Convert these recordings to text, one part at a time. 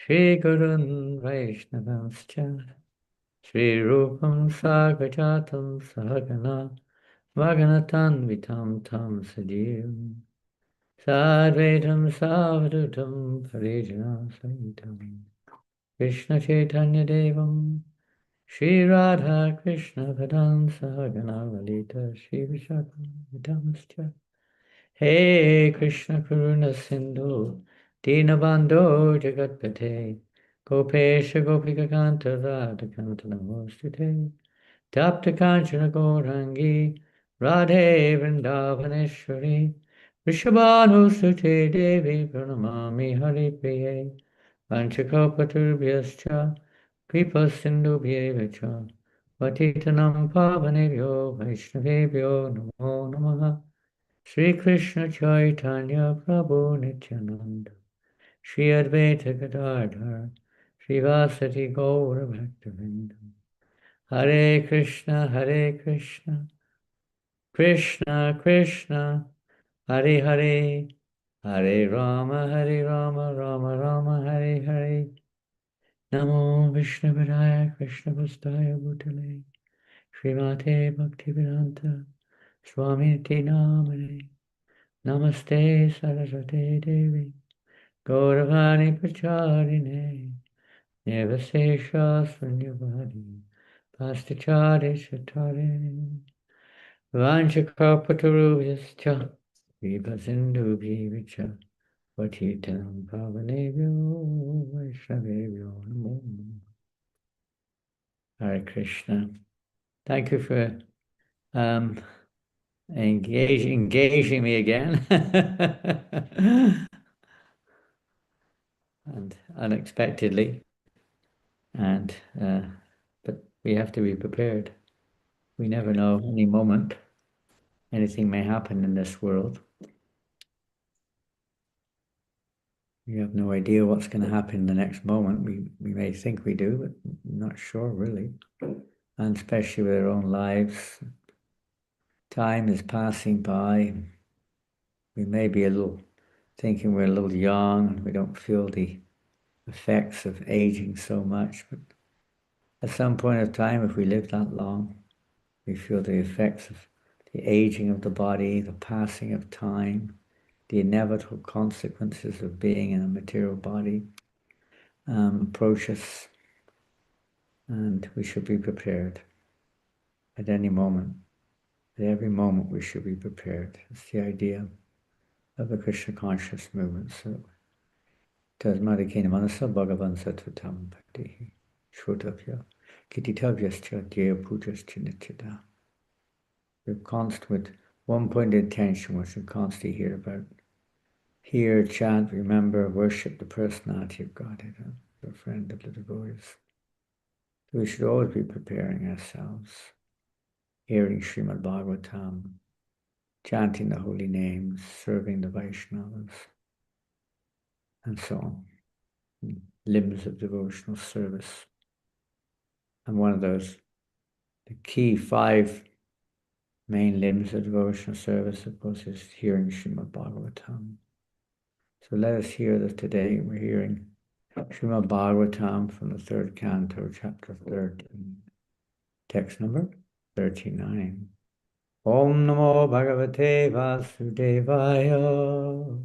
Shri Gurun Vaishnavamscha Shri Rupam Sagajatam Sahagana Vaganatan Vitam Tam Sajivam Sadvaitam Savadutam Parijana Sahitam Krishna Chaitanya Devam Shri Radha Krishna Padam Sahagana Lalita Shri Vishakam Vitamscha Hey Krishna Karuna Sindhu Dinabandho Jagatpate Gopesha Gopika Kanta Radha Kanta Namostute Tapta Kanchana Gaurangi Radhe Vrindavaneshwari Vrishabhanu Sute Devi Pranamami Hari Priye Vanchakopaturbhyascha Kripa Sindhubhyevacha Patitanam Pavanebhyo Vaishnavebhyo Namo Namaha Sri Krishna Chaitanya Prabhu Nityananda Sri Advaita Gadadhar Sri Vasati Gaura Bhaktavinda Hare Krishna Hare Krishna Krishna Krishna Hare Hare Hare Rama Hare Rama Rama Rama Hare Hare Namo Vishnu Padaya Krishna Vastaya Bhutale Srimate Bhaktivedanta Swami Niti Namane Namaste Saraswate Devi Gauravani Pacharine Nivasesha Sunyavadi Pastachari Chatare Vanchakarpatarubhyascha Vipasindubhyivicha Patitam Pavanebhyo Vaishnavebhyo Namo Namaha. Hare Krishna. Thank you for um, engaging me again. And unexpectedly. And but we have to be prepared. We never know, any moment anything may happen in this world. We have no idea what's going to happen in the next moment. We may think we do, but not sure really. And especially with our own lives, time is passing by. We may be a little thinking we're a little young and we don't feel the effects of aging so much, but at some point of time, if we live that long, we feel the effects of the aging of the body, the passing of time, the inevitable consequences of being in a material body approach us, and we should be prepared at any moment. At every moment we should be prepared. It's the idea of the Krishna conscious movement. So, Tasmadikina Manasa Bhagavan Sattvatam Bhakti Shrutavya Kititavyascha Dhyaya Pujascha Nityada. We're constant with one point of attention, which we constantly hear about. Hear, chant, remember, worship the personality of Godhead, the friend of the devotees. So we should always be preparing ourselves, hearing Srimad Bhagavatam, chanting the holy names, serving the Vaishnavas, and so on. Limbs of devotional service. And one of those, the key 5 main limbs of devotional service, of course, is hearing Srimad Bhagavatam. So let us hear this today. We're hearing Srimad Bhagavatam from the 3rd canto, chapter 13, text number 39. Om Namo Bhagavate Vasudevaya.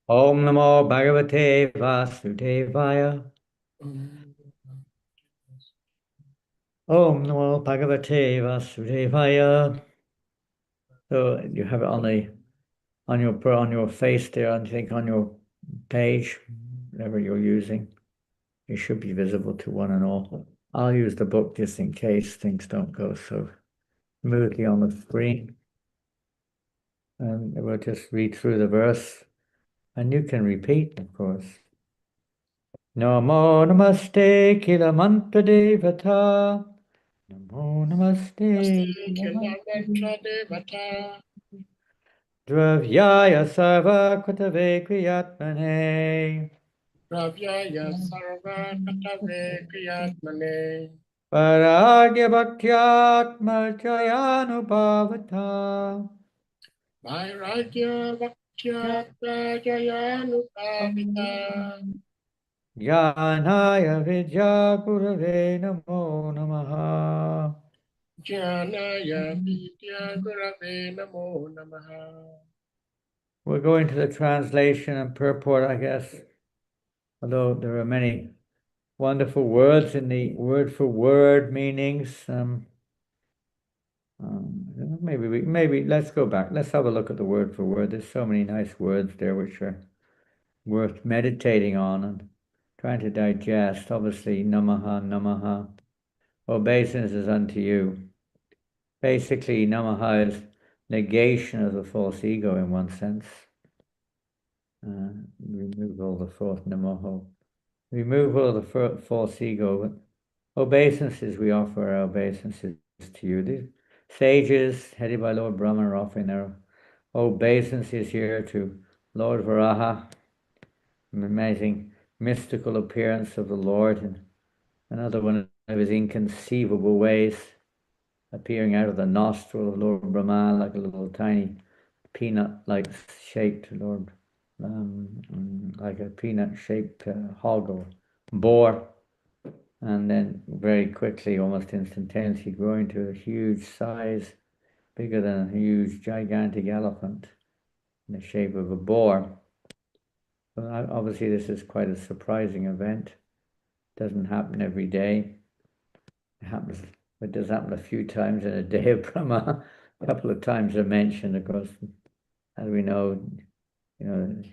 Om Namo Bhagavate Vasudevaya. Om Namo Bhagavate Vasudevaya. So you have it on your face there, and I think on your page, whatever you're using. It should be visible to one and all. I'll use the book just in case things don't go so smoothly on the screen. And we'll just read through the verse. And you can repeat, of course. Namo namaste kila mantra devata. Namo namaste kila mantra devata. Dravyaya sarva kutave kriyatmane. Ravyaya sarva katave kriyatmane. Paragya bhaktyatma jayanubhavata. Vairagya Jnata-jayanu-pavita Jnanaya Vidya Gurave Namo Namaha. Jnanaya-vidya-gurave namo namaha. We're going to the translation and purport, I guess, although there are many wonderful words in the word for word meanings. Maybe let's go back. Let's have a look at the word for word. There's so many nice words there which are worth meditating on and trying to digest. Obviously, namaha, namaha. Obeisance is unto you. Basically, namaha is negation of the false ego in one sense. Remove all the fourth namaho. Remove all the false ego. Obeisances, we offer our obeisances to you. These sages, headed by Lord Brahma, are offering their obeisances here to Lord Varaha, an amazing mystical appearance of the Lord in another one of his inconceivable ways, appearing out of the nostril of Lord Brahma like a little tiny peanut-like shaped Lord, like a peanut-shaped hog or boar, and then very quickly, almost instantaneously, growing to a huge size, bigger than a huge, gigantic elephant, in the shape of a boar. But obviously, this is quite a surprising event. It doesn't happen every day. It does happen a few times in a day of Brahma. A couple of times are mentioned, of course, as we know. I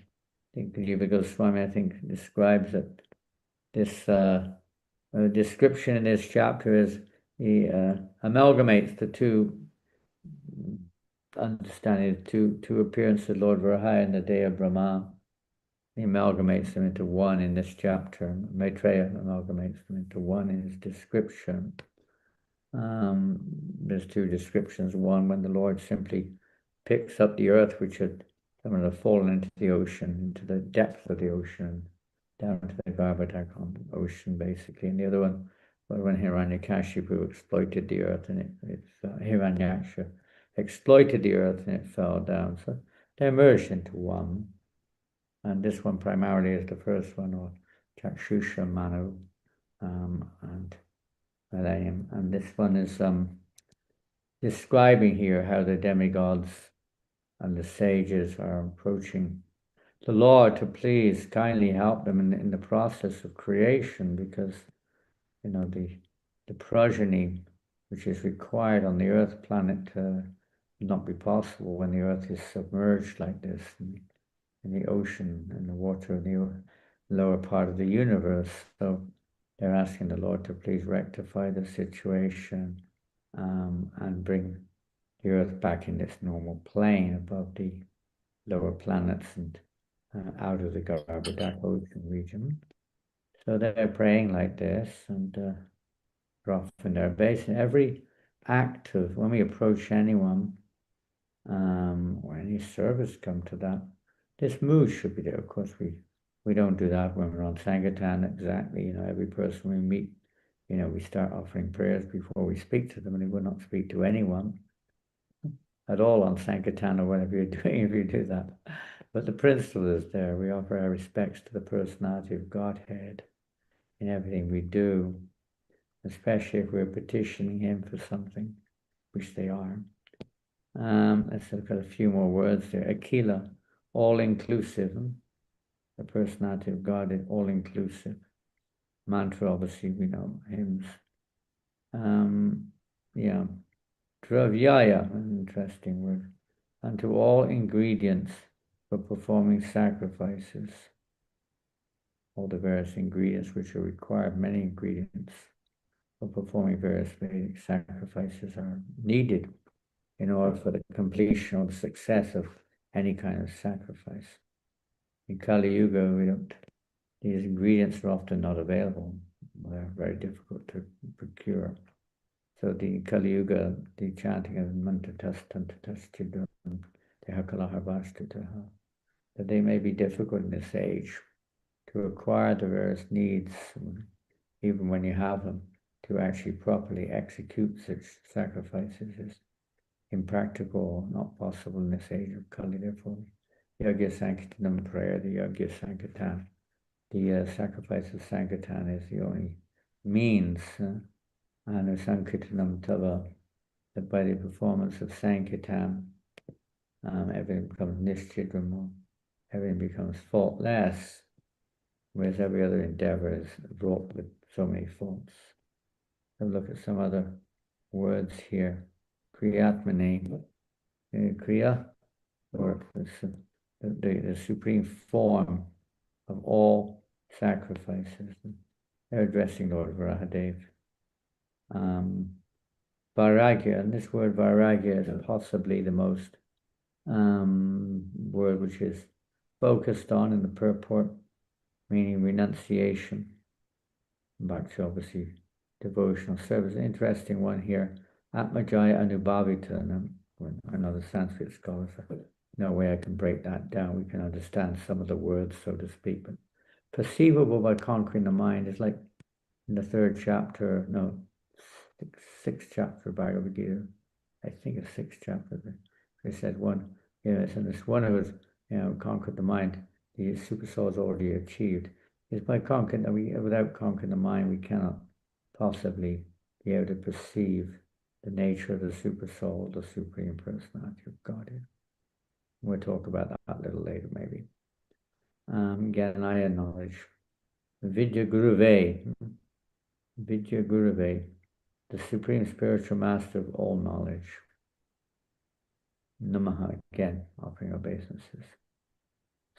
think Jiva Goswami, I think, describes that this description in this chapter is he amalgamates the two understanding, two appearances of Lord Varaha in the day of Brahma. He amalgamates them into one in this chapter. Maitreya amalgamates them into one in his description. There's two descriptions. One, when the Lord simply picks up the earth, which had fallen into the ocean, into the depth of the ocean, down to the Garbhodak ocean, basically. And the other one, when Hiranyakashipu exploited the earth, and Hiranyaksha exploited the earth and it fell down. So they merged into one. And this one primarily is the first one, or Chakshusha Manu, and Millennium. And this one is describing here how the demigods and the sages are approaching the Lord to please kindly help them in the process of creation, because the progeny which is required on the earth planet would not be possible when the earth is submerged like this in the ocean and the water in the lower part of the universe. So they're asking the Lord to please rectify the situation and bring the earth back in its normal plane above the lower planets and out of the Garbhodak ocean region. So they're praying like this, and they're often their base. And every act of when we approach anyone or any service come to that, this mood should be there. Of course, we don't do that when we're on Sankirtan exactly. Every person we meet, we start offering prayers before we speak to them, and we will not speak to anyone at all on Sankirtan or whatever you're doing if you do that. But the principle is there. We offer our respects to the personality of Godhead in everything we do, especially if we're petitioning Him for something, which they are. Let's look at a few more words there. Akila, all-inclusive. The personality of God is all-inclusive. Mantra, obviously, we know, hymns. Dravyaya, an interesting word. And to all ingredients for performing sacrifices. All the various ingredients which are required, many ingredients for performing various Vedic sacrifices are needed in order for the completion or the success of any kind of sacrifice. In Kali Yuga, these ingredients are often not available. They're very difficult to procure. So the Kali Yuga, the chanting of Mantatastantatastidu, Tehakalahavastutaha, that they may be difficult in this age to acquire the various needs, even when you have them, to actually properly execute such sacrifices is impractical or not possible in this age of Kali. Therefore, Yajna Sankirtanam prayer, the Yajna Sankirtan. The sacrifice of Sankirtan is the only means, and Sankirtanam Tava, that by the performance of Sankirtan, everything becomes Nishchidram, everything becomes faultless, whereas every other endeavor is wrought with so many faults. So look at some other words here. Kriyatmane, Kriya, or the supreme form of all sacrifices. They're addressing Lord Varahadev. Vairagya, and this word Vairagya is possibly the most word which is focused on in the purport, meaning renunciation. Back to obviously devotional service. An interesting one here. Atmajaya Anubhavita, and another Sanskrit scholar, so no way I can break that down. We can understand some of the words, so to speak, but perceivable by conquering the mind is like in the third chapter, no, sixth chapter of Bhagavad Gita. I think it's sixth chapter. They said one, and this one who has, conquered the mind, the super soul is already achieved. Is by conquering, without conquering the mind, we cannot possibly be able to perceive the nature of the super soul, the supreme personality of Godhead. We'll talk about that a little later, maybe. Jnanaya knowledge. Vidya Guruve. Vidya Guruve, the supreme spiritual master of all knowledge. Namaha, again, offering obeisances.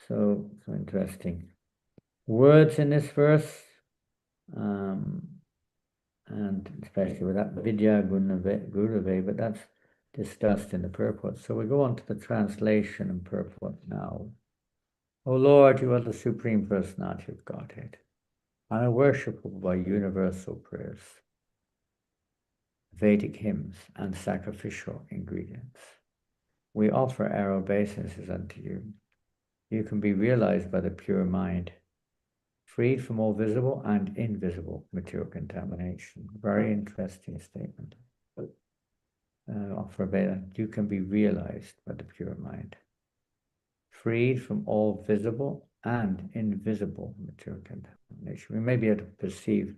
So interesting words in this verse, and especially with that Vidya Gurave, but that's discussed in the purport. So we go on to the translation and purport now. O Lord, you are the Supreme Personality of Godhead, and are worshipable by universal prayers, Vedic hymns, and sacrificial ingredients. We offer our obeisances unto you. You can be realized by the pure mind, freed from all visible and invisible material contamination. Very interesting statement. Offer Veda, you can be realized by the pure mind, freed from all visible and invisible material contamination. We may be able to perceive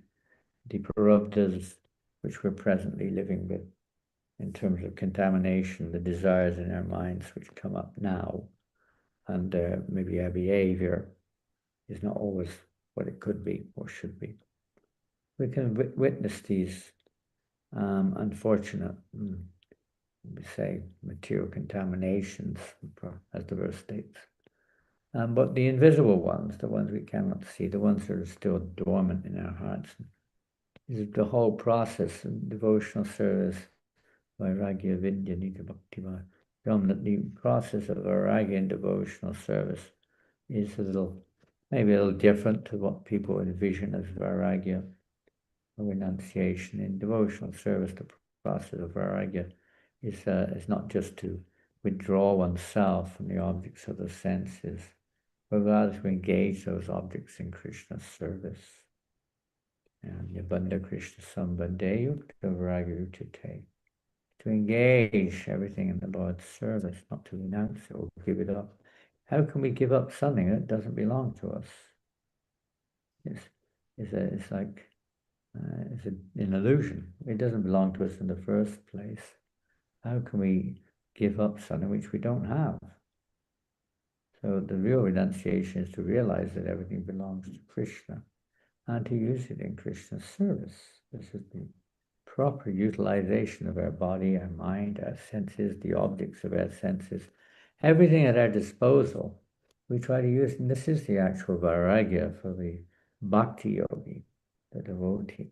the parabdas which we're presently living with in terms of contamination, the desires in our minds which come up now, and maybe our behavior is not always what it could be or should be. We can witness these unfortunate, we say, material contaminations, as the verse states. But the invisible ones, the ones we cannot see, the ones that are still dormant in our hearts, is the whole process of devotional service, Vairagya Vidya Nitya Bhakti, that the process of Vairagya and devotional service is maybe a little different to what people envision as Vairagya or renunciation. In devotional service, the process of Vairagya is not just to withdraw oneself from the objects of the senses, but rather to engage those objects in Krishna's service. And Yabanda Krishna Sambandhe Yukta Vairagya Uchite. To engage everything in the Lord's service, not to renounce it or give it up. How can we give up something that doesn't belong to us? It's like an illusion. It doesn't belong to us in the first place. How can we give up something which we don't have? So the real renunciation is to realize that everything belongs to Krishna and to use it in Krishna's service. This is the proper utilization of our body, our mind, our senses, the objects of our senses, everything at our disposal. We try to use, and this is the actual Vairagya for the bhakti yogi, the devotee,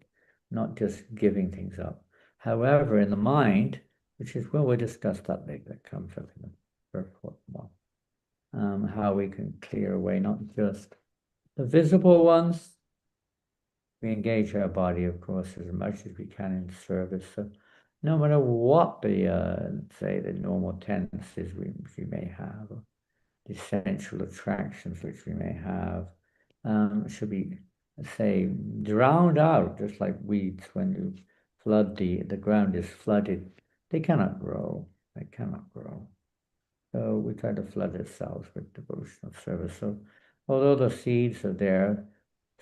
not just giving things up. However, in the mind, which is, well, we'll discuss that later, that comes up in the purport more, how we can clear away not just the visible ones. We engage our body, of course, as much as we can in service. So no matter what the, say, the normal tendencies we may have, or the sensual attractions which we may have, should be, say, drowned out, just like weeds when you flood the ground is flooded. They cannot grow. They cannot grow. So we try to flood ourselves with devotional service. So although the seeds are there,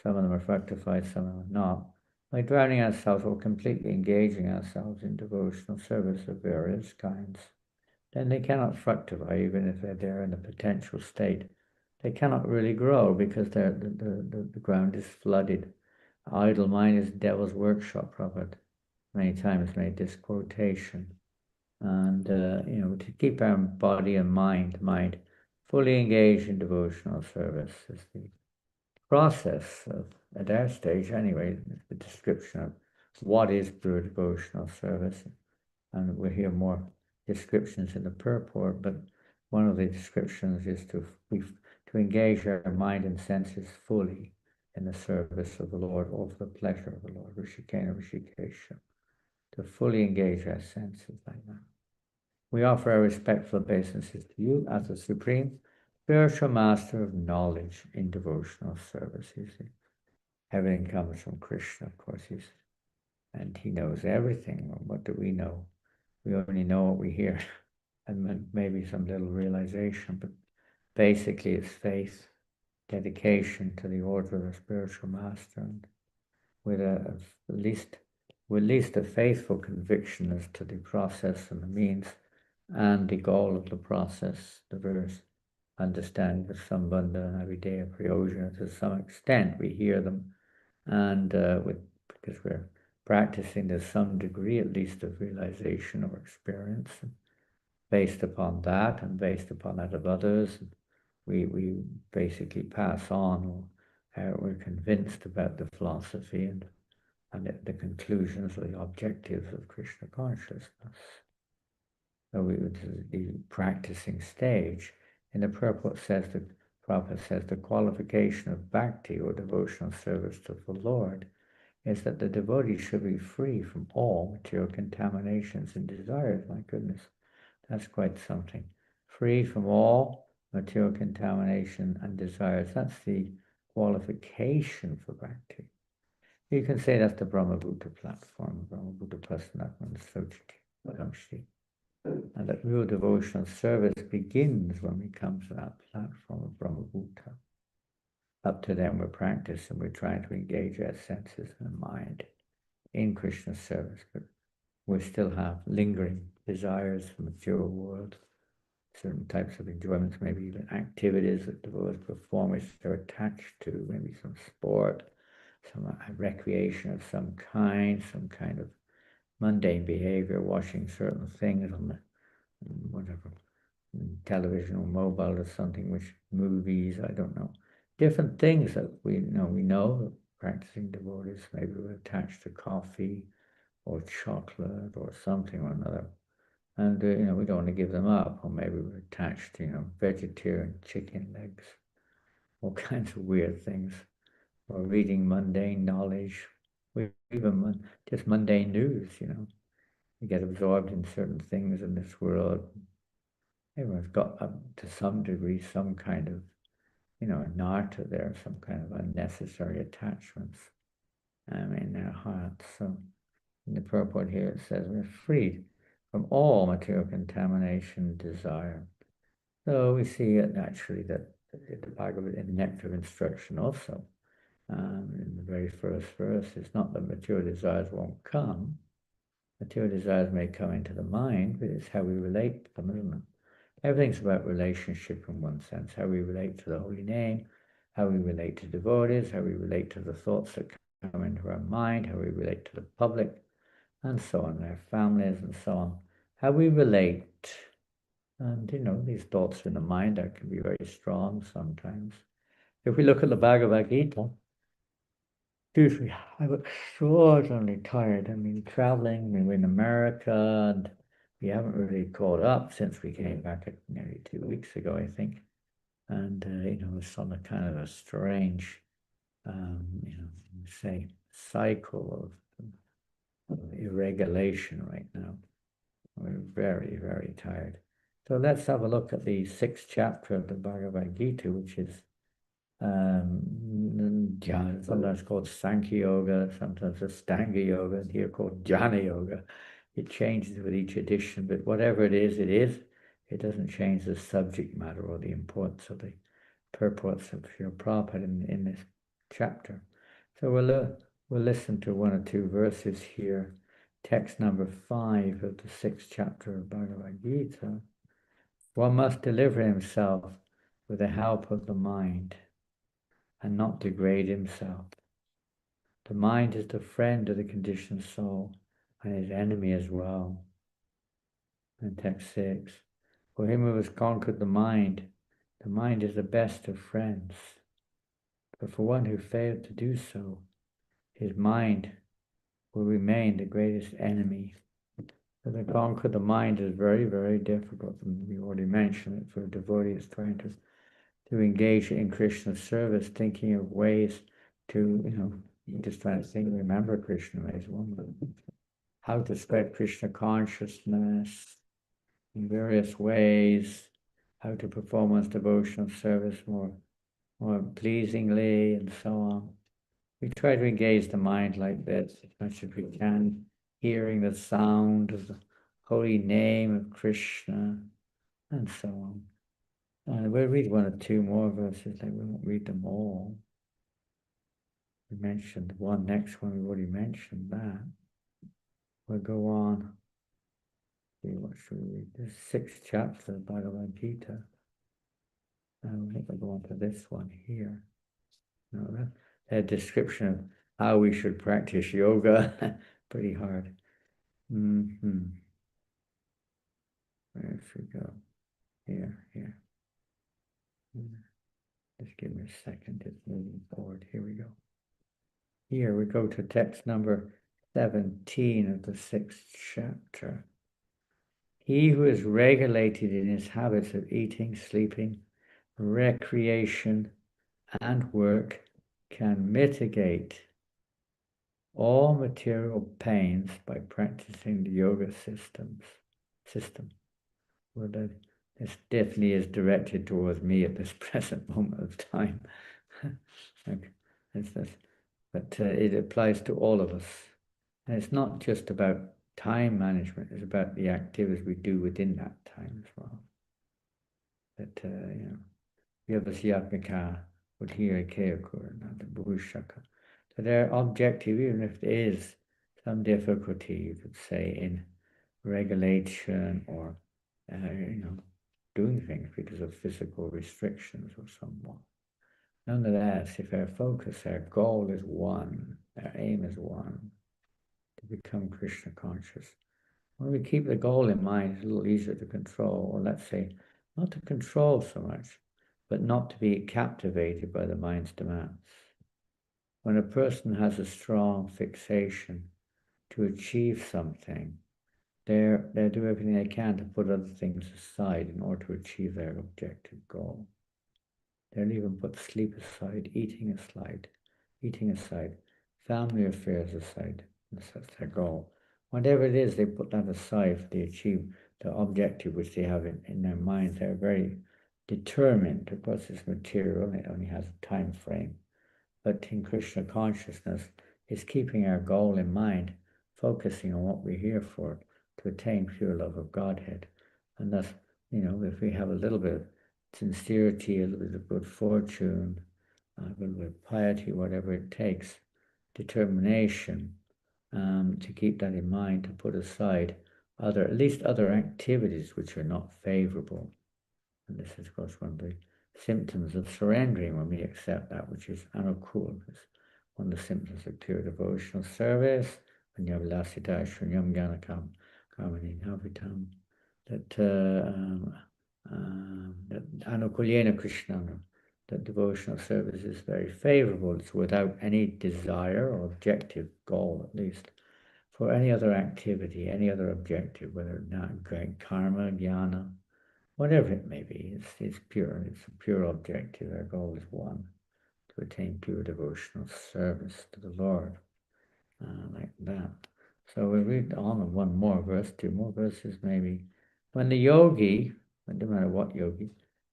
some of them are fructified, some of them are not. By drowning ourselves or completely engaging ourselves in devotional service of various kinds, then they cannot fructify, even if they're there in a potential state. They cannot really grow because the ground is flooded. Idle mind is the devil's workshop, Prophet many times made this quotation. And, to keep our body and mind fully engaged in devotional service is the process of, at our stage anyway, the description of what is pure devotional service. And we'll hear more descriptions in the purport, but one of the descriptions is to engage our mind and senses fully in the service of the Lord, or for the pleasure of the Lord, Rishikena Rishikesha, to fully engage our senses like that. We offer our respectful obeisances to you as the supreme spiritual master of knowledge in devotional service. You see, everything comes from Krishna, of course, and he knows everything. What do we know? We only know what we hear, and maybe some little realization, but basically it's faith, dedication to the order of the spiritual master, and with at least a faithful conviction as to the process and the means and the goal of the process, the various understanding of Sambandha and Avideya Prayoja. To some extent we hear them, and because we're practicing to some degree at least of realization or experience, and based upon that and based upon that of others, we basically pass on, or we're convinced about the philosophy and the conclusions or the objectives of Krishna consciousness. So the practicing stage. In the purport says, the Prabhupada says, the qualification of bhakti or devotional service to the Lord is that the devotee should be free from all material contaminations and desires. My goodness, that's quite something. Free from all material contamination and desires. That's the qualification for bhakti. You can say that's the Brahmabhuta platform, Brahmabhuta Pasanatman Sochiti. And that real devotional service begins when we come to that platform of Brahmabhuta. Up to then we're practicing, we're trying to engage our senses and mind in Krishna's service, but we still have lingering desires for the material world, certain types of enjoyments, maybe even activities that devotees perform which they're attached to, maybe some sport, some recreation of some kind of mundane behavior, watching certain things on the whatever, television or mobile or something, which movies, I don't know. Different things that we know practicing devotees, maybe we're attached to coffee or chocolate or something or another. And, we don't want to give them up, or maybe we're attached to, vegetarian chicken legs, all kinds of weird things, or reading mundane knowledge, even just mundane news, You get absorbed in certain things in this world. Everyone's got, to some degree, some kind of, anartha there, some kind of unnecessary attachments in their hearts. So in the purport here it says we're freed from all material contamination, desire. So we see it naturally that the Bhagavad in the Nectar of Instruction also, in the very first verse, it's not that material desires won't come. Material desires may come into the mind, but it's how we relate to them, isn't it? Everything's about relationship in one sense, how we relate to the holy name, how we relate to devotees, how we relate to the thoughts that come into our mind, how we relate to the public, and so on, our families and so on. How we relate, and these thoughts in the mind that can be very strong sometimes. If we look at the Bhagavad Gita, excuse me, I'm extraordinarily tired. Traveling, we were in America, and we haven't really caught up since we came back nearly 2 weeks ago, I think. And, it's on a kind of a strange, say, cycle of irregulation right now. We're very, very tired. So let's have a look at the 6th chapter of the Bhagavad Gita, which is sometimes called Sankhya Yoga, sometimes Astanga Yoga, and here called Jnana Yoga. It changes with each edition, but whatever it is, It doesn't change the subject matter or the importance of the purports of your Prabhupada in this chapter. So we'll listen to one or two verses here. Text number 5 of the 6th chapter of Bhagavad Gita. One must deliver himself with the help of the mind and not degrade himself. The mind is the friend of the conditioned soul and his enemy as well. And text 6. For him who has conquered the mind is the best of friends. But for one who failed to do so, his mind will remain the greatest enemy. So to conquer the mind is very, very difficult. And we already mentioned it for a devotee is trying to engage in Krishna's service, thinking of ways to, just trying to think, remember Krishna is one. How to spread Krishna consciousness in various ways, how to perform one's devotional service more pleasingly, and so on. We try to engage the mind like this as much as we can, hearing the sound of the holy name of Krishna, and so on. We'll read one or two more verses, we won't read them all. We mentioned one, next one, we already mentioned that. We'll go on. See, what should we read? The 6th chapter of Bhagavad Gita. I think I'll go on to this one here. No, a description of how we should practice yoga. Pretty hard. Where should we go? Here. Just give me a second. It's moving forward. Here we go. Here we go to text number 17 of the 6th chapter. He who is regulated in his habits of eating, sleeping, recreation, and work can mitigate all material pains by practicing the yoga system. Well, this definitely is directed towards me at this present moment of time. But it applies to all of us. And it's not just about time management, it's about the activities we do within that time as well. That, Vyavasyatmika, Udhira Keyakur, and the Bhushaka. So they're objective, even if there is some difficulty, you could say, in regulation or, doing things because of physical restrictions or somewhat. Nonetheless, if our focus, our goal is one, our aim is one, to become Krishna conscious, when we keep the goal in mind, it's a little easier to control, or let's say, not to control so much, but not to be captivated by the mind's demands. When a person has a strong fixation to achieve something, they do everything they can to put other things aside in order to achieve their objective goal. They'll even put sleep aside, eating aside, family affairs aside, and that's their goal. Whatever it is, they put that aside to achieve the objective which they have in their mind. They're very determined. Of course, it's material, it only has a time frame. But in Krishna consciousness, it's keeping our goal in mind, focusing on what we're here for, to attain pure love of Godhead. And thus, if we have a little bit of sincerity, a little bit of good fortune, a little bit of piety, whatever it takes, determination, to keep that in mind, to put aside at least other activities which are not favorable. And this is, of course, one of the symptoms of surrendering when we accept that which is anukul. It's one of the symptoms of pure devotional service. When you have lasita shunyam gyanakam kamani navitam, that anukulyena Krishna, that devotional service is very favorable. It's without any desire or objective goal, at least, for any other activity, any other objective, whether not karma, jnana, whatever it may be. It's pure. It's a pure objective. Our goal is one, to attain pure devotional service to the Lord, like that. So we read on one more verse, two more verses maybe. When the yogi, no matter what yogi,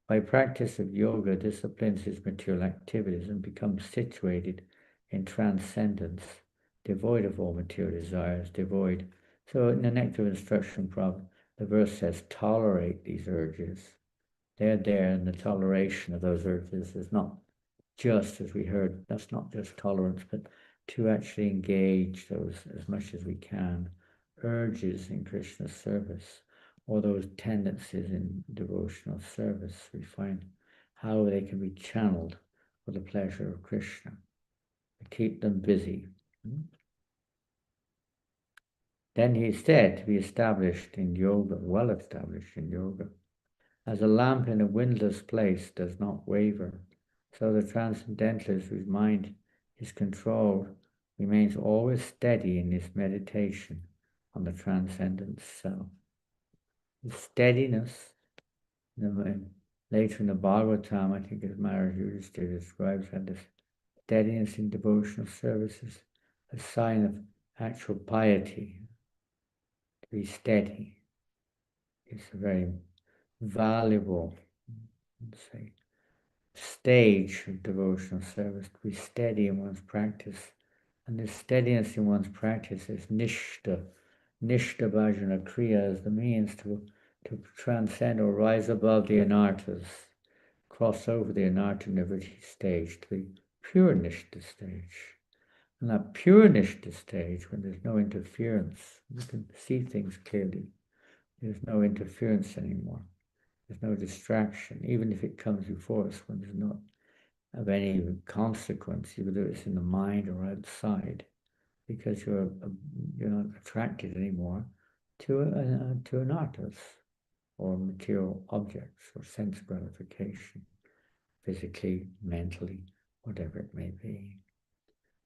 by practice of yoga disciplines his material activities and becomes situated in transcendence, devoid of all material desires, So in the Nectar of Instruction, the verse says tolerate these urges. They're there, and the toleration of those urges is not just, as we heard, that's not just tolerance, but to actually engage those as much as we can, urges in Krishna's service, or those tendencies in devotional service. We find how they can be channeled for the pleasure of Krishna, to keep them busy. Then he said to be established in yoga, well established in yoga, as a lamp in a windless place does not waver, so the transcendentalist whose mind is controlled remains always steady in his meditation on the transcendent self. The steadiness, later in the Bhagavatam, I think as Maharaj Yudhishthira describes that this steadiness in devotional service is a sign of actual piety. To be steady is a very valuable, say, stage of devotional service, to be steady in one's practice. And this steadiness in one's practice is nishta. Nishta bhajana kriya is the means to transcend or rise above the anarthas, cross over the anartha nivritti stage to the pure nishta stage. And that pure nishta stage, when there's no interference, you can see things clearly. There's no interference anymore. There's no distraction, even if it comes before us when there's not of any consequence, whether it's in the mind or outside, because you're not attracted anymore to an artist or material objects or sense gratification, physically, mentally, whatever it may be.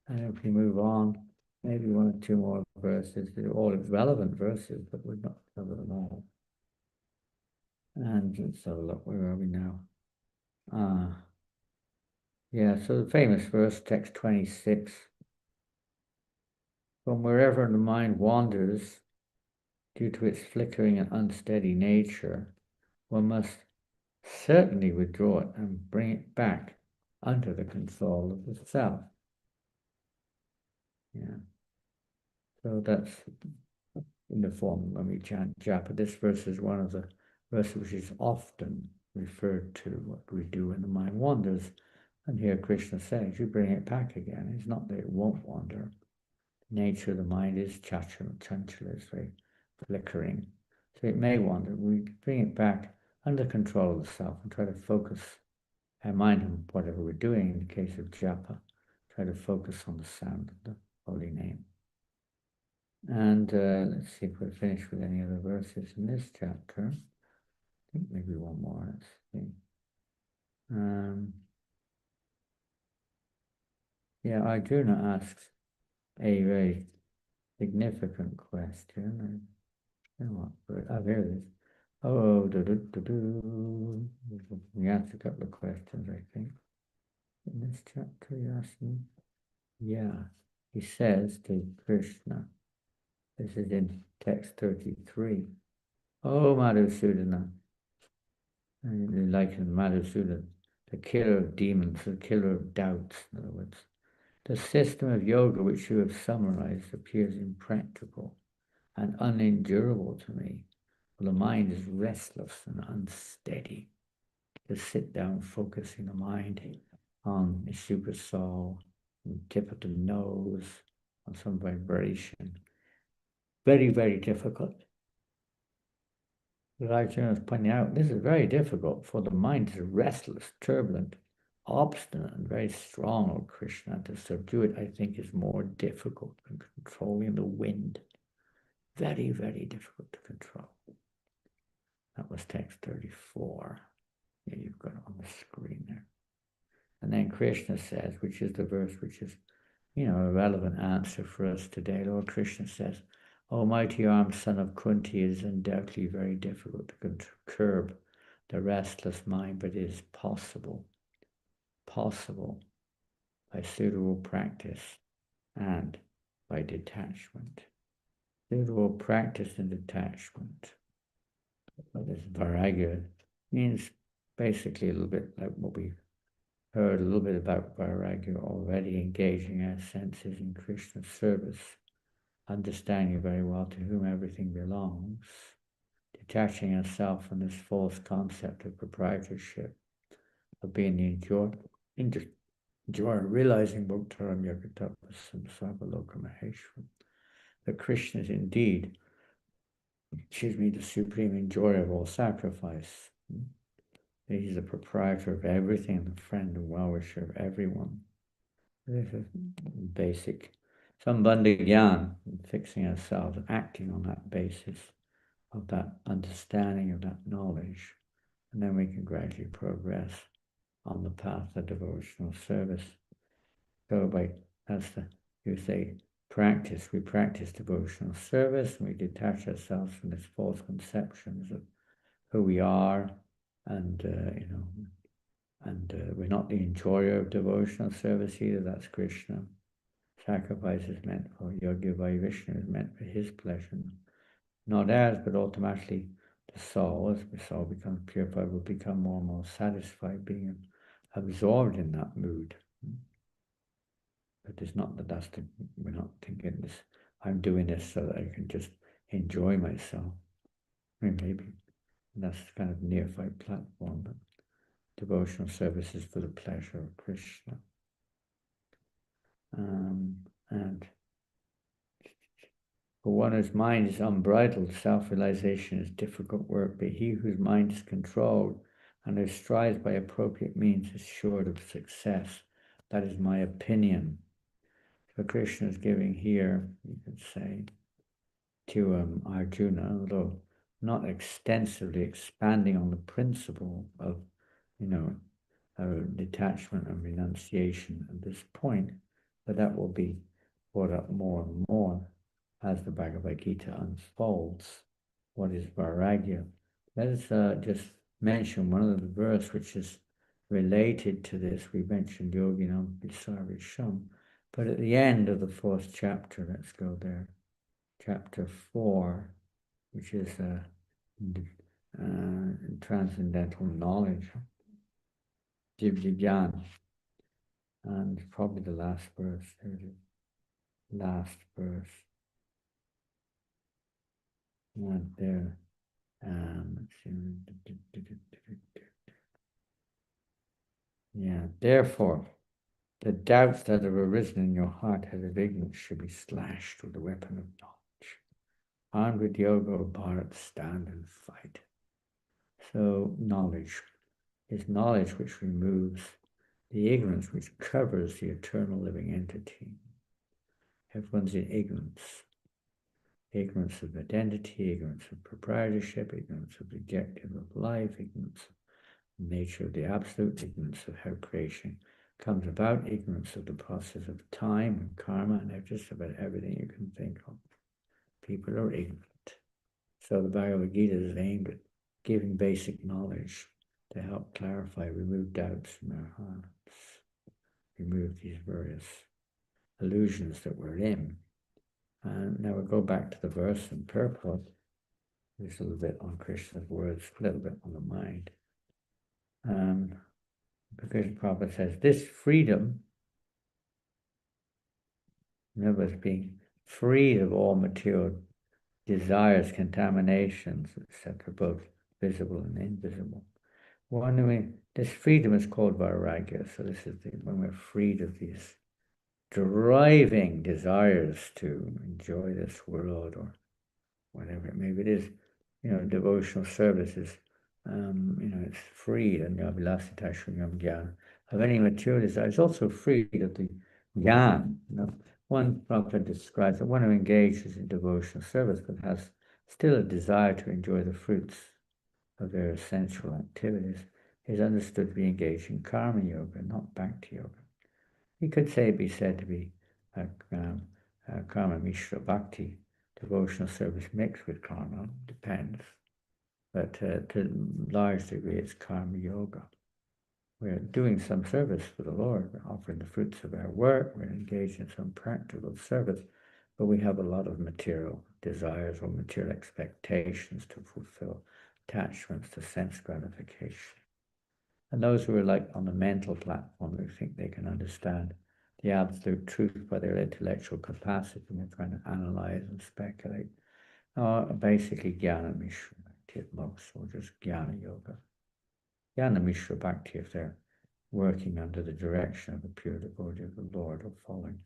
And if we move on, maybe one or two more verses, they're all relevant verses, but we're not cover them all. And let's have a look, where are we now? Yeah, so the famous verse, text 26. From wherever the mind wanders, due to its flickering and unsteady nature, one must certainly withdraw it and bring it back under the control of the self. Yeah. So that's in the form when we chant japa. This verse is one of the verses which is often referred to, what we do when the mind wanders. And here Krishna says, you bring it back again. It's not that it won't wander. The nature of the mind is chanchala, it's very flickering. So it may wander. We bring it back under control of the self and try to focus our mind on whatever we're doing. In the case of japa, try to focus on the sound of the holy name. And let's see if we're finished with any other verses in this chapter. I think maybe one more. Let's see. Yeah, Arjuna asks a very significant question. I don't know what, oh, here it is. Oh, we asked a couple of questions, I think. In this chapter, you asked me. Yeah, he says to Krishna, this is in text 33. Oh, Madhusudana, and like Madhusudana, the killer of demons, the killer of doubts, in other words. The system of yoga which you have summarized appears impractical and unendurable to me, for the mind is restless and unsteady. To sit down focusing the mind on the super soul, the tip of the nose, on some vibration. Very, very difficult. But Arjuna is pointing out, this is very difficult, for the mind is restless, turbulent, obstinate, and very strong, O Krishna. To subdue it, I think, is more difficult than controlling the wind. Very, very difficult to control. That was text 34. Yeah, you've got it on the screen there. And then Krishna says, which is the verse which is, a relevant answer for us today. Lord Krishna says, Almighty armed son of Kunti, is undoubtedly very difficult to curb the restless mind, but it is possible by suitable practice and by detachment. Suitable practice and detachment. But this vairagya means basically a little bit like what we heard a little bit about vairagya already, engaging our senses in Krishna's service, understanding very well to whom everything belongs, detaching ourselves from this false concept of proprietorship, of being the enjoyer, realizing Bhaktaram Yagatapasam Sarvaloka Maheshwar, that Krishna is indeed, the supreme enjoyer of all sacrifice. He's the proprietor of everything and the friend and well-wisher of everyone. This is basic Sambandha Gyan, fixing ourselves, acting on that basis of that understanding, of that knowledge, and then we can gradually progress on the path of devotional service. So practice. We practice devotional service, and we detach ourselves from these false conceptions of who we are, and we're not the enjoyer of devotional service either. That's Krishna. Sacrifice is meant for Yogi Vishnu, is meant for his pleasure, not ours, but ultimately the soul, as the soul becomes purified, will become more and more satisfied, being absorbed in that mood. But it's not we're not thinking this, I'm doing this so that I can just enjoy myself. I mean, maybe that's kind of neophyte platform, but devotional service is for the pleasure of Krishna. And for one whose mind is unbridled, self-realization is difficult work, but he whose mind is controlled and who strives by appropriate means is sure of success. That is my opinion. So Krishna is giving here, you could say, to Arjuna, although not extensively expanding on the principle of, detachment and renunciation at this point, but that will be brought up more and more as the Bhagavad Gita unfolds. What is Vairagya? Let us just mention one of the verse which is related to this. We mentioned Yoginam Visarvisham, but at the end of the fourth chapter, let's go there, chapter 4, which is transcendental knowledge, Divya, and probably the last verse. There it is. Last verse. Right there. Yeah. Therefore, the doubts that have arisen in your heart as of ignorance should be slashed with the weapon of knowledge. Armed with yoga or bharat, stand and fight. So knowledge is knowledge which removes the ignorance which covers the eternal living entity. Everyone's in ignorance. Ignorance of identity, ignorance of proprietorship, ignorance of the objective of life, ignorance of the nature of the absolute, ignorance of how creation comes about, ignorance of the process of time and karma, and just about everything you can think of. People are ignorant. So the Bhagavad Gita is aimed at giving basic knowledge to help clarify, remove doubts from our hearts, remove these various illusions that we're in. And now we'll go back to the verse and purport. Just a little bit on Krishna's words, a little bit on the mind. Because Prabhupada says, this freedom, in other words, being freed of all material desires, contaminations, etc., both visible and invisible. This freedom is called Vairagya. So this is when we're freed of these driving desires to enjoy this world or whatever it may be. It is, devotional services. It's freed, and of any material desire. It's also freed of the gyan. One prophet describes that one who engages in devotional service but has still a desire to enjoy the fruits of their essential activities is understood to be engaged in karma yoga, not bhakti yoga. He could be said to be karma mishra bhakti, devotional service mixed with karma, depends. But to a large degree, it's karma yoga. We're doing some service for the Lord, we're offering the fruits of our work, we're engaged in some practical service, but we have a lot of material desires or material expectations to fulfill, attachments to sense gratification. And those who are like on the mental platform, who think they can understand the absolute truth by their intellectual capacity, and they're trying to analyze and speculate, are basically jnana mishra, it most, or just Jnana Yoga. Jnana Mishra Bhakti, if they're working under the direction of a pure devotee of the Lord, or following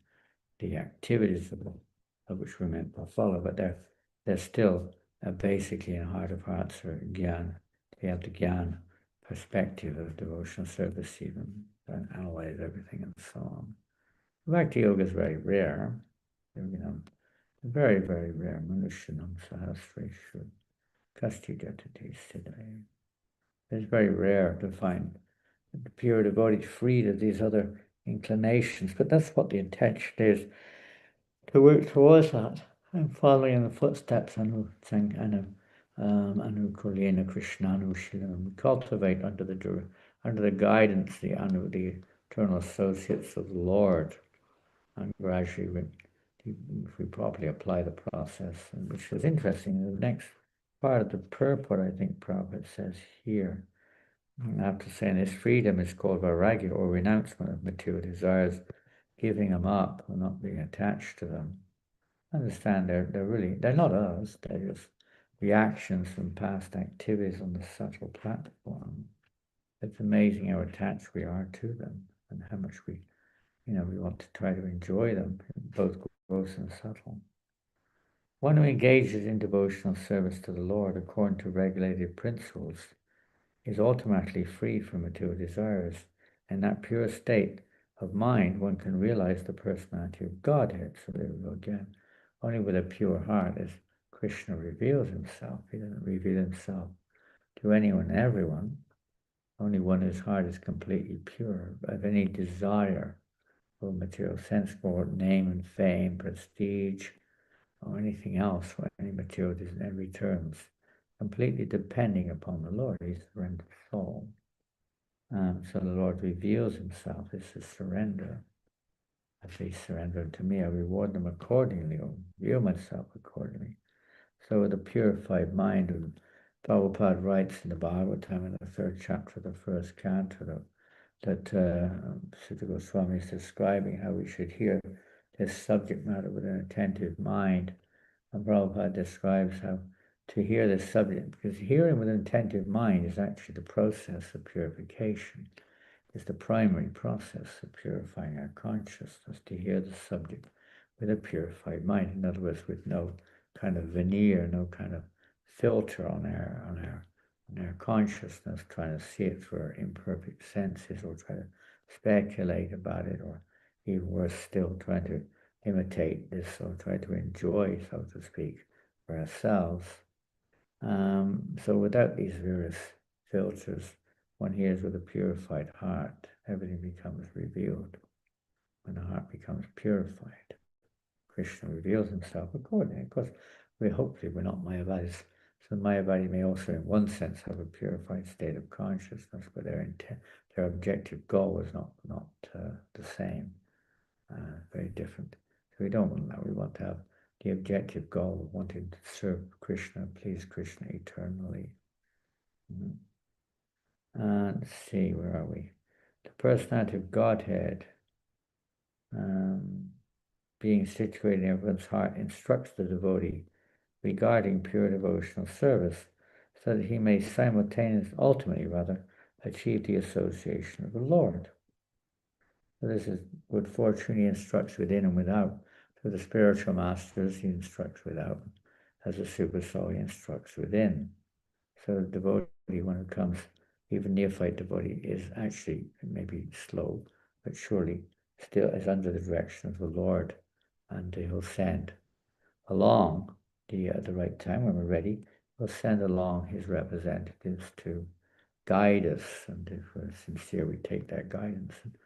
the activities of which we're meant to follow, but they're still basically in heart of hearts or Gyan. They have the Gyan perspective of devotional service even, and analyze everything and so on. Bhakti Yoga is very rare, very, very rare. Manushanam Sahasreshu Kastidatatis today. It's very rare to find the pure devotee freed of these other inclinations, but that's what the intention is, to work towards that and following in the footsteps Anu Kulina Krishna Anu Shilam. We cultivate under the guidance the eternal associates of the Lord, and gradually if we properly apply the process, which is interesting. The next part of the purport, I think Prabhupada says here, after saying this freedom is called vairagya, or renouncement of material desires, giving them up or not being attached to them. Understand they're not us, they're just reactions from past activities on the subtle platform. It's amazing how attached we are to them and how much we want to try to enjoy them, both gross and subtle. One who engages in devotional service to the Lord according to regulated principles is ultimately free from material desires. In that pure state of mind, one can realize the personality of Godhead. So there we go again. Only with a pure heart as Krishna reveals himself. He doesn't reveal himself to anyone and everyone. Only one whose heart is completely pure of any desire for material sense, for name and fame, prestige, or anything else, or any material in returns, completely depending upon the Lord. He's a surrendered soul. So the Lord reveals himself as a surrender. If they surrender unto me, I reward them accordingly, or reveal myself accordingly. So with a purified mind, Prabhupada writes in the Bhagavatam in the 3rd chapter of the 1st canto that Sutta Goswami is describing how we should hear this subject matter with an attentive mind. And Prabhupada describes how to hear this subject, because hearing with an attentive mind is actually the process of purification. It's the primary process of purifying our consciousness, to hear the subject with a purified mind. In other words, with no kind of veneer, no kind of filter on our consciousness, trying to see it through our imperfect senses, or try to speculate about it, or even worse still, trying to imitate this, or try to enjoy, so to speak, for ourselves. So without these various filters, one hears with a purified heart, everything becomes revealed. When the heart becomes purified, Krishna reveals himself accordingly. Of course, hopefully we're not Mayavadis. So Mayavadi may also, in one sense, have a purified state of consciousness, but their objective goal is not the same, very different. So we don't want that. We want to have the objective goal of wanting to serve Krishna, please Krishna eternally. Let's see, where are we? The personality of Godhead, being situated in everyone's heart, instructs the devotee regarding pure devotional service, so that he may ultimately achieve the association of the Lord. So this is good fortune. He instructs within and without. To the spiritual masters, he instructs without. As a super soul, he instructs within. So the devotee, when it comes, even neophyte devotee, is actually maybe slow, but surely still is under the direction of the Lord, and he'll send along at the right time, when we're ready, he'll send along his representatives to guide us, and if we're sincere, we take that guidance. And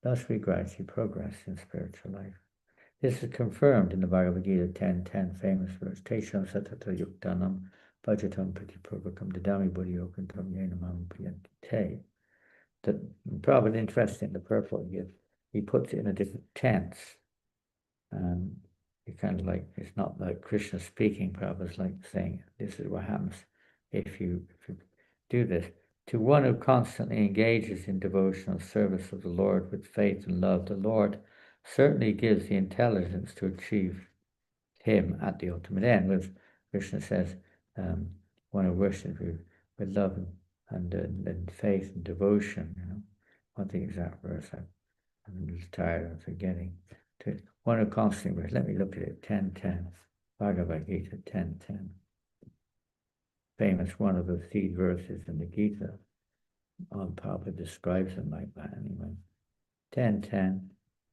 thus we gradually progress in spiritual life. This is confirmed in the Bhagavad Gita 10:10, famous verse, Tesham satata yuktanam bhajatam pratipurvakam dadami buddhiyokantam yenamam priyante. That Prabhupada, interesting, the purport he puts it in a different tense. It kind of like, it's not like Krishna speaking. Prabhupada's like saying, this is what happens if you do this. To one who constantly engages in devotional service of the Lord with faith and love, the Lord certainly gives the intelligence to achieve him at the ultimate end. As Krishna says, one who worships with love and faith and devotion. What's the exact verse? I'm just tired of forgetting. One who constantly, let me look at it. 10:10, Bhagavad Gita 10:10. Famous, one of the seed verses in the Gita. Prabhupada describes it like that anyway. 10:10.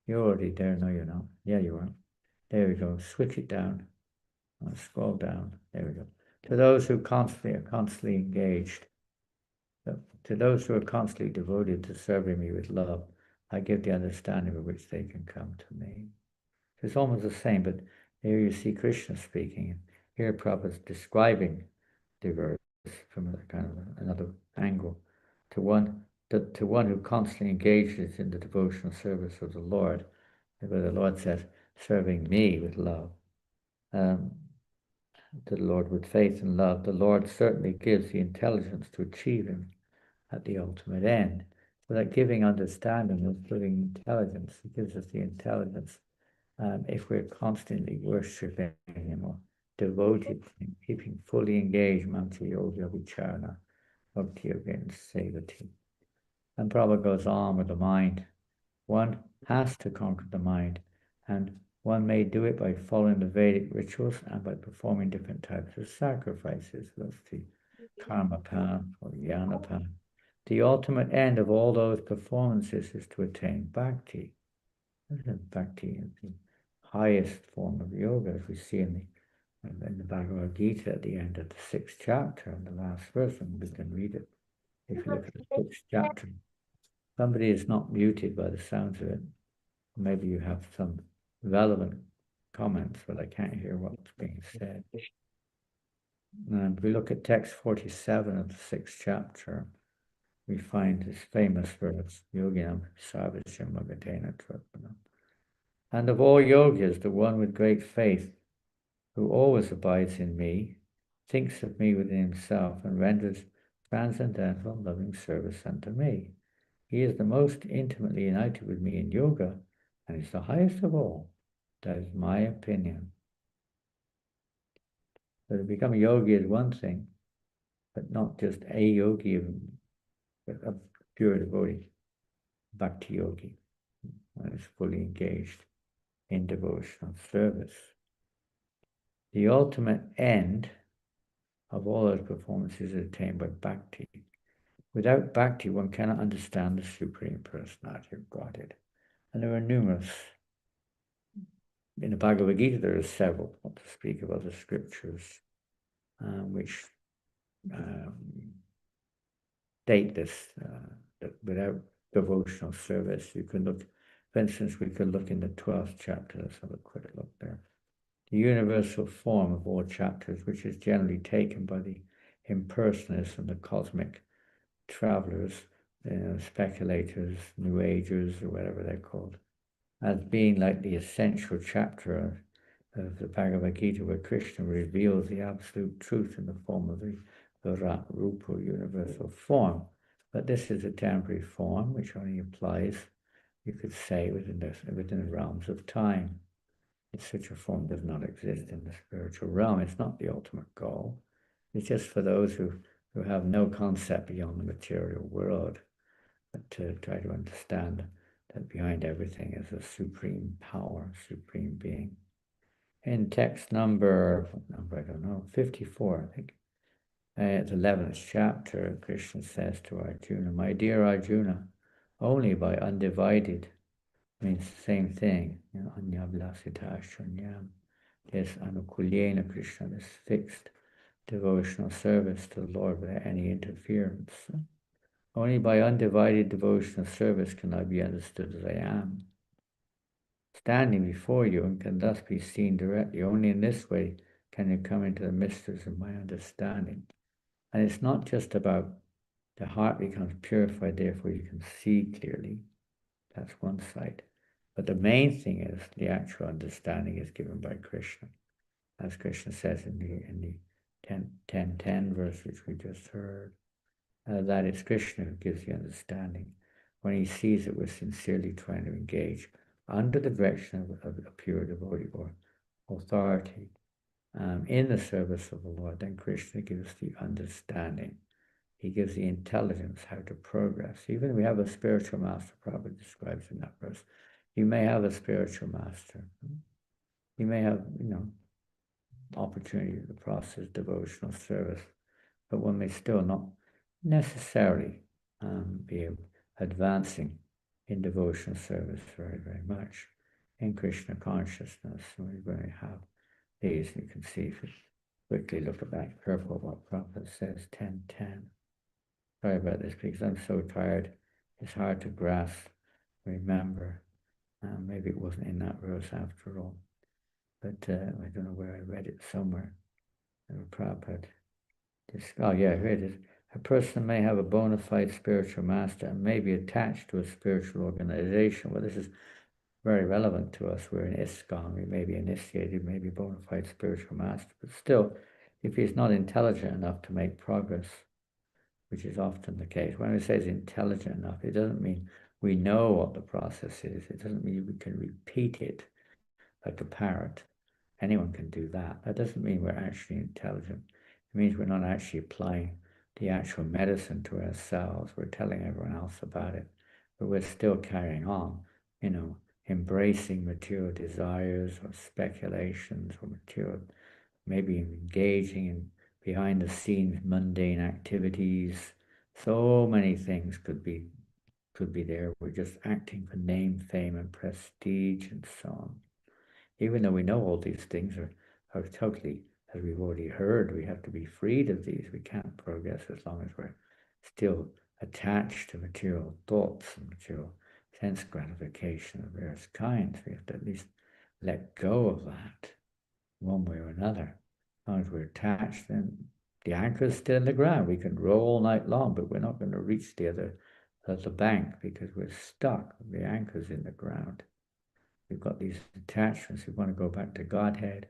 You're already there. No, you're not. Yeah, you are. There we go. Switch it down. Scroll down. There we go. To those who are constantly engaged, to those who are constantly devoted to serving me with love, I give the understanding with which they can come to me. It's almost the same, but here you see Krishna speaking. Here Prabhupada is describing the verse from a kind of another angle. To one who constantly engages in the devotional service of the Lord, where the Lord says, serving me with love, to the Lord with faith and love, the Lord certainly gives the intelligence to achieving at the ultimate end. So that giving understanding is giving intelligence. It gives us the intelligence if we're constantly worshipping Him or devoted to Him, keeping fully engaged, Mantra Yoga Vicharana, Bhakti Yoga and Sevati. And Prabhupada goes on with the mind. One has to conquer the mind, and one may do it by following the Vedic rituals and by performing different types of sacrifices. That's the karma path or jnana path. The ultimate end of all those performances is to attain bhakti. Bhakti is the highest form of yoga, as we see in the Bhagavad Gita at the end of the 6th chapter, and the last verse, and we can read it if you look at the 6th chapter. Somebody is not muted by the sounds of it. Maybe you have some relevant comments, but I can't hear what's being said. And we look at text 47 of the 6th chapter. We find this famous verse, Yoginam Sarvasya Magadena Tripana. And of all yogis, the one with great faith, who always abides in me, thinks of me within himself, and renders transcendental loving service unto me. He is the most intimately united with me in yoga, and is the highest of all. That is my opinion. So to become a yogi is one thing, but not just a yogi, but a pure devotee, bhakti yogi, one is fully engaged in devotional service. The ultimate end of all those performances is attained by bhakti. Without bhakti, one cannot understand the Supreme Personality of Godhead. And there are numerous. In the Bhagavad Gita, there are several, not to speak of other scriptures, which state this, that without devotional service, you can look, for instance, we could look in the 12th chapter. Let's have a quick look there. The universal form of all chapters, which is generally taken by the impersonalists and the cosmic travelers, speculators, New Agers, or whatever they're called, as being like the essential chapter of the Bhagavad Gita, where Krishna reveals the absolute truth in the form of the Virat Rupa, universal form. But this is a temporary form which only applies, you could say, within the realms of time. Such a form does not exist in the spiritual realm. It's not the ultimate goal. It's just for those who have no concept beyond the material world, but to try to understand that behind everything is a supreme power, supreme being. In text number, I don't know, 54, I think, the 11th chapter, Krishna says to Arjuna, my dear Arjuna, only by undivided, means the same thing, anyablasita shunyam, is anukulyena Krishna, this fixed devotional service to the Lord without any interference. Only by undivided devotional service can I be understood as I am, standing before you, and can thus be seen directly. Only in this way can you come into the mysteries of my understanding. And it's not just about the heart becomes purified, therefore you can see clearly. That's one side. But the main thing is the actual understanding is given by Krishna. As Krishna says in the 10:10 verse which we just heard, that it's Krishna who gives the understanding when he sees that we're sincerely trying to engage under the direction of a pure devotee or authority. in the service of the Lord, then Krishna gives the understanding. He gives the intelligence how to progress. Even if we have a spiritual master, Prabhupada describes in that verse, you may have a spiritual master. You may have, opportunity to process devotional service, but one may still not necessarily be advancing in devotional service very, very much in Krishna consciousness. We're going to have these. You can see if you quickly look at that, careful what Prabhupada says, 10:10. Sorry about this because I'm so tired. It's hard to grasp, remember. Maybe it wasn't in that verse after all. But I don't know where I read it somewhere. Prabhupada. Oh yeah, here it is. A person may have a bona fide spiritual master and may be attached to a spiritual organization. Well, this is very relevant to us. We're in ISKCON. We may be initiated, maybe a bona fide spiritual master. But still, if he's not intelligent enough to make progress, which is often the case, when it says intelligent enough, it doesn't mean we know what the process is. It doesn't mean we can repeat it like a parrot. Anyone can do that. That doesn't mean we're actually intelligent. It means we're not actually applying the actual medicine to ourselves. We're telling everyone else about it, but we're still carrying on, embracing material desires or speculations or material, maybe engaging in behind the scenes mundane activities. So many things could be there. We're just acting for name, fame, and prestige and so on. Even though we know all these things are totally, as we've already heard, we have to be freed of these. We can't progress as long as we're still attached to material thoughts and material sense gratification of various kinds. We have to at least let go of that one way or another. As long as we're attached, then the anchor is still in the ground. We can row all night long, but we're not going to reach the bank because we're stuck. The anchor's in the ground. We've got these attachments. We want to go back to Godhead.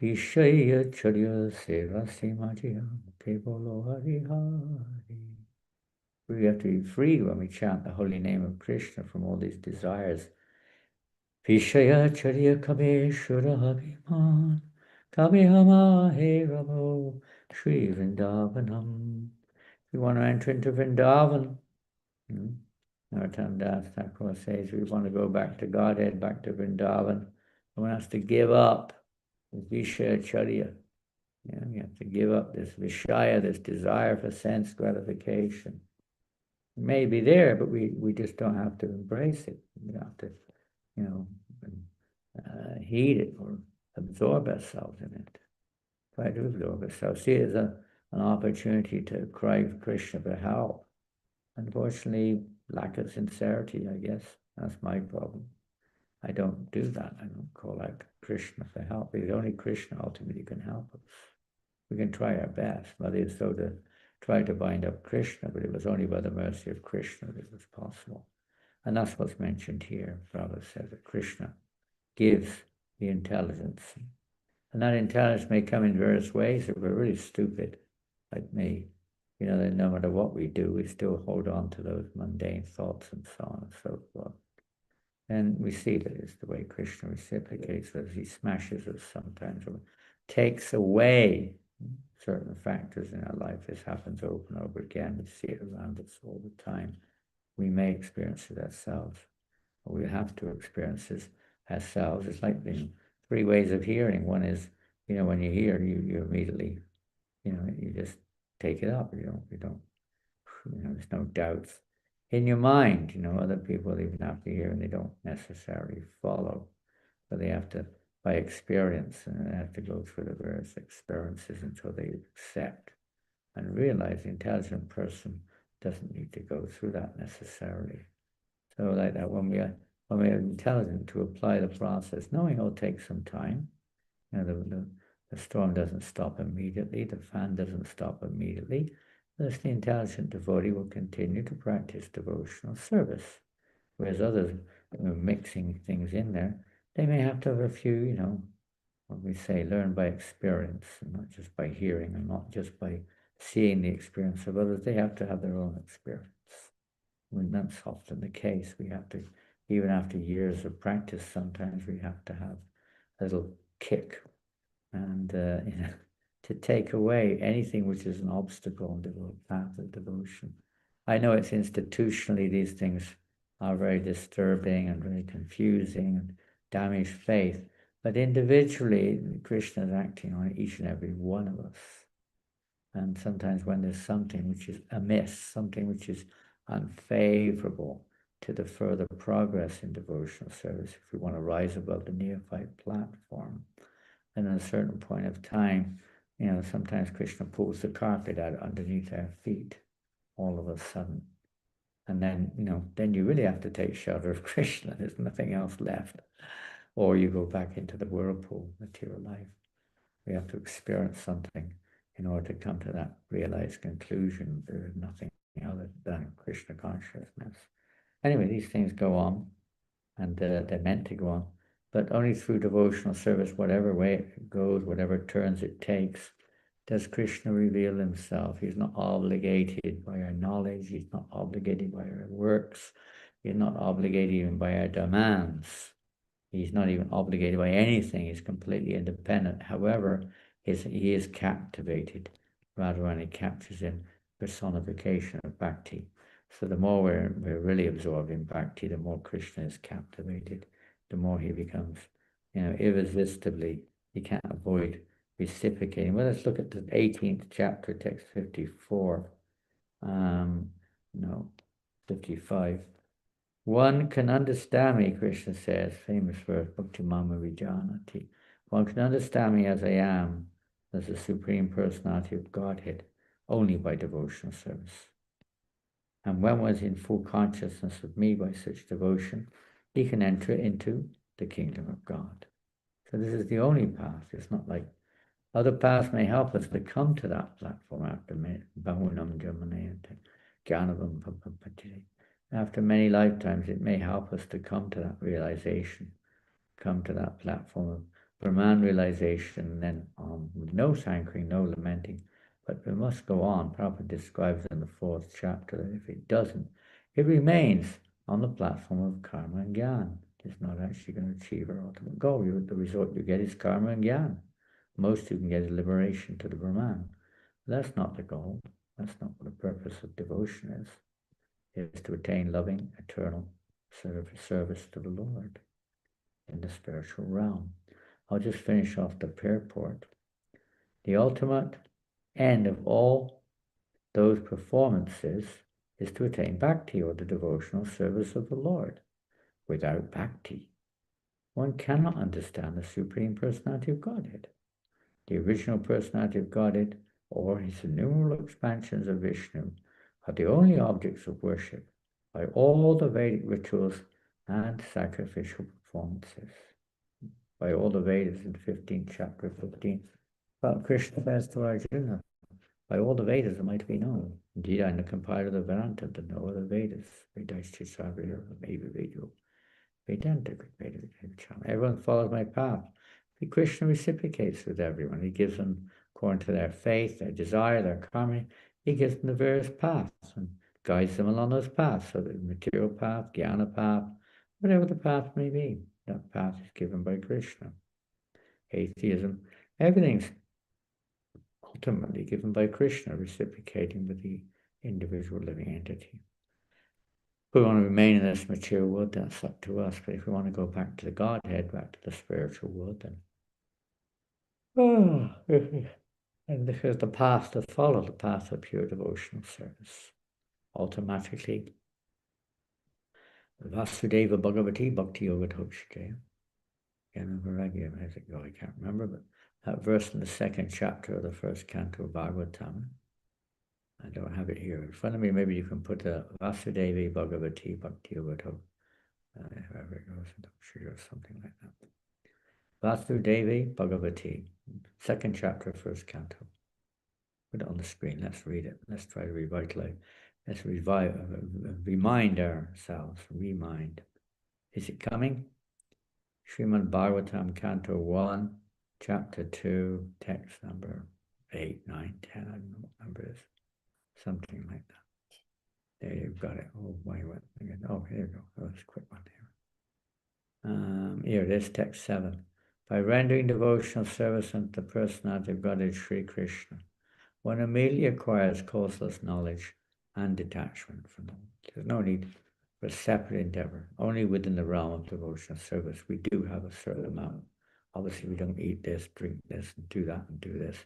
Ishaya Charya Seva Simajya Kevalo Hari Hari. We have to be free when we chant the holy name of Krishna from all these desires. Vishaya Charya Kameshwara Abhiman Kamihama He Ramo Shri Vrindavanam. We want to enter into Vrindavan. Narottam Das Thakur says we want to go back to Godhead, back to Vrindavan. One has to give up this Vishaya. You have to give up this Vishaya, this desire for sense gratification. It may be there, but we just don't have to embrace it. We don't have to, heed it or absorb ourselves in it. Try to absorb ourselves. See it as an opportunity to cry for Krishna for help. Unfortunately, lack of sincerity, I guess. That's my problem. I don't do that. I don't call out Krishna for help. Because only Krishna ultimately can help us. We can try our best. Mother Yasoda tried to bind up Krishna, but it was only by the mercy of Krishna that it was possible. And that's what's mentioned here. Prabhupada says that Krishna gives the intelligence. And that intelligence may come in various ways if we're really stupid, like me. That no matter what we do, we still hold on to those mundane thoughts and so on and so forth. And we see that it's the way Krishna reciprocates us. He smashes us sometimes or takes away certain factors in our life. This happens over and over again. We see it around us all the time. We may experience it ourselves, or we have to experience it ourselves. It's like the three ways of hearing. One is, when you hear, you immediately, you just take it up. You don't, there's no doubts. In your mind, other people even have to hear and they don't necessarily follow, but they have to, by experience, and they have to go through the various experiences until they accept and realize the intelligent person doesn't need to go through that necessarily. So like that, when we are intelligent to apply the process, knowing it'll take some time, the storm doesn't stop immediately, the fan doesn't stop immediately. Thus, the intelligent devotee will continue to practice devotional service. Whereas others, mixing things in there, they may have to have a few, what we say, learn by experience, and not just by hearing, and not just by seeing the experience of others. They have to have their own experience. When that's often the case, we have to, even after years of practice, sometimes we have to have a little kick and to take away anything which is an obstacle on the path of devotion. I know it's institutionally these things are very disturbing and very confusing and damage faith, but individually Krishna is acting on each and every one of us. And sometimes when there's something which is amiss, something which is unfavorable to the further progress in devotional service, if we want to rise above the neophyte platform, and at a certain point of time, sometimes Krishna pulls the carpet out underneath our feet all of a sudden. And then, then you really have to take shelter of Krishna. There's nothing else left. Or you go back into the whirlpool, material life. We have to experience something in order to come to that realized conclusion. There is nothing other than Krishna consciousness. Anyway, these things go on, and they're meant to go on, but only through devotional service, whatever way it goes, whatever turns it takes, does Krishna reveal himself. He's not obligated by our knowledge. He's not obligated by our works. He's not obligated even by our demands. He's not even obligated by anything. He's completely independent. However, he is captivated, rather when he captures in personification of bhakti. So the more we're really absorbed in bhakti, the more Krishna is captivated, the more he becomes, irresistibly, he can't avoid reciprocating. Well, let's look at the 18th chapter, text 54. 55. One can understand me, Krishna says, famous verse, Bhakti Mama Vijanati. One can understand me as I am, as the Supreme Personality of Godhead, only by devotional service. And when one is in full consciousness of me by such devotion, he can enter into the kingdom of God. So this is the only path. It's not like other paths may help us to come to that platform after Bahunam Jamanayate, Gyanavam Papapati. After many lifetimes, it may help us to come to that realization, come to that platform of Brahman realization, then with no thanking, no lamenting, but we must go on. Prabhupada describes in the 4th chapter that if it doesn't, it remains on the platform of karma and gyan. It's not actually going to achieve our ultimate goal. The result you get is karma and gyan. Most you can get is liberation to the Brahman. That's not the goal. That's not what the purpose of devotion is. Is to attain loving, eternal service to the Lord in the spiritual realm. I'll just finish off the purport. The ultimate end of all those performances is to attain bhakti, or the devotional service of the Lord. Without bhakti, one cannot understand the Supreme Personality of Godhead. The original Personality of Godhead, or his innumerable expansions of Vishnu, are the only objects of worship by all the Vedic rituals and sacrificial performances. By all the Vedas in 15th chapter 15. But Krishna says to Arjuna, by all the Vedas am I to be known. Indeed, I am the compiler of the Vedanta, the no other Vedas. Vedaischisavir, Maybe Vedu, Vedanta, everyone follows my path. Krishna reciprocates with everyone. He gives them, according to their faith, their desire, their karma, he gives them the various paths and guides them along those paths. So the material path, jnana path, whatever the path may be, that path is given by Krishna. Atheism, everything's ultimately given by Krishna, reciprocating with the individual living entity. If we want to remain in this material world, that's up to us. But if we want to go back to the Godhead, back to the spiritual world, then and this is the path to follow, the path of pure devotional service. Automatically, Vasudeva Bhagavati Bhakti Yoga Toshike. Again, how's it go? I can't remember, but that verse in the 2nd chapter of the 1st canto of Bhagavatam. I don't have it here in front of me. Maybe you can put Vasudevi Bhagavati Bhakti Yoga Toshike. However it goes, I'm sure or something like that. Vasudevi Bhagavati, 2nd chapter, 1st canto. Put it on the screen. Let's read it. Let's try to revitalize. Let's remind ourselves. Remind. Is it coming? Srimad Bhagavatam, Canto 1, Chapter 2, text number 8, 9, 10. I don't know what number it is. Something like that. There you've got it. Oh, why went again? Oh, here you go. Oh, that's a quick one here. Here it is, text 7. By rendering devotional service unto the personality of God is Sri Krishna, one immediately acquires causeless knowledge and detachment from them. There's no need for a separate endeavor. Only within the realm of devotional service, we do have a certain amount. Obviously, we don't eat this, drink this, and do that, and do this.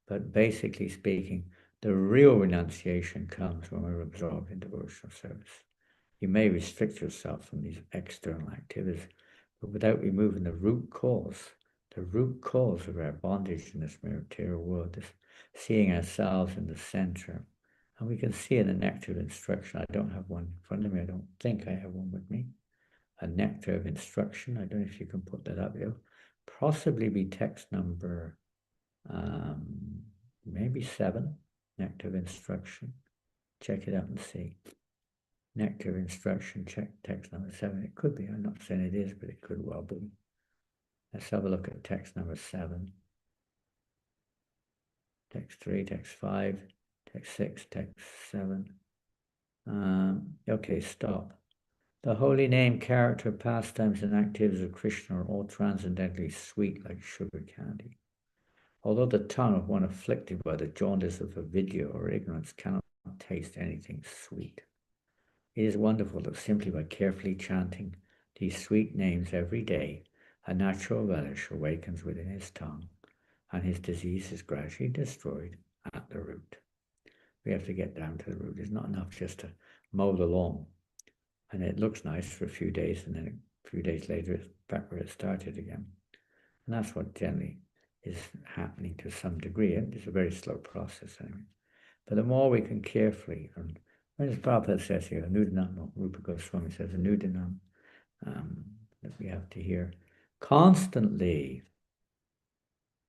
But basically speaking, the real renunciation comes when we're absorbed in devotional service. You may restrict yourself from these external activities, but without removing the root cause of our bondage in this material world, this seeing ourselves in the center. And we can see in a nectar of instruction. I don't have one in front of me. I don't think I have one with me. A nectar of instruction. I don't know if you can put that up. It'll possibly be text number maybe 7, nectar of instruction. Check it out and see. Nectar of instruction, check text number 7. It could be, I'm not saying it is, but it could well be. Let's have a look at text number 7. Text 3, text 5, text 6, text 7. Okay, stop. The holy name, character, pastimes, and activities of Krishna are all transcendently sweet like sugar candy. Although the tongue of one afflicted by the jaundice of avidya or ignorance cannot taste anything sweet, it is wonderful that simply by carefully chanting these sweet names every day, a natural relish awakens within his tongue, and his disease is gradually destroyed at the root. We have to get down to the root. It's not enough just to mow the lawn, and it looks nice for a few days, and then a few days later it's back where it started again. And that's what generally is happening to some degree. It's a very slow process anyway. But the more we can carefully, and as Prabhupada says here, Anudanam, Rupa Goswami says, Anudanam, that we have to hear constantly,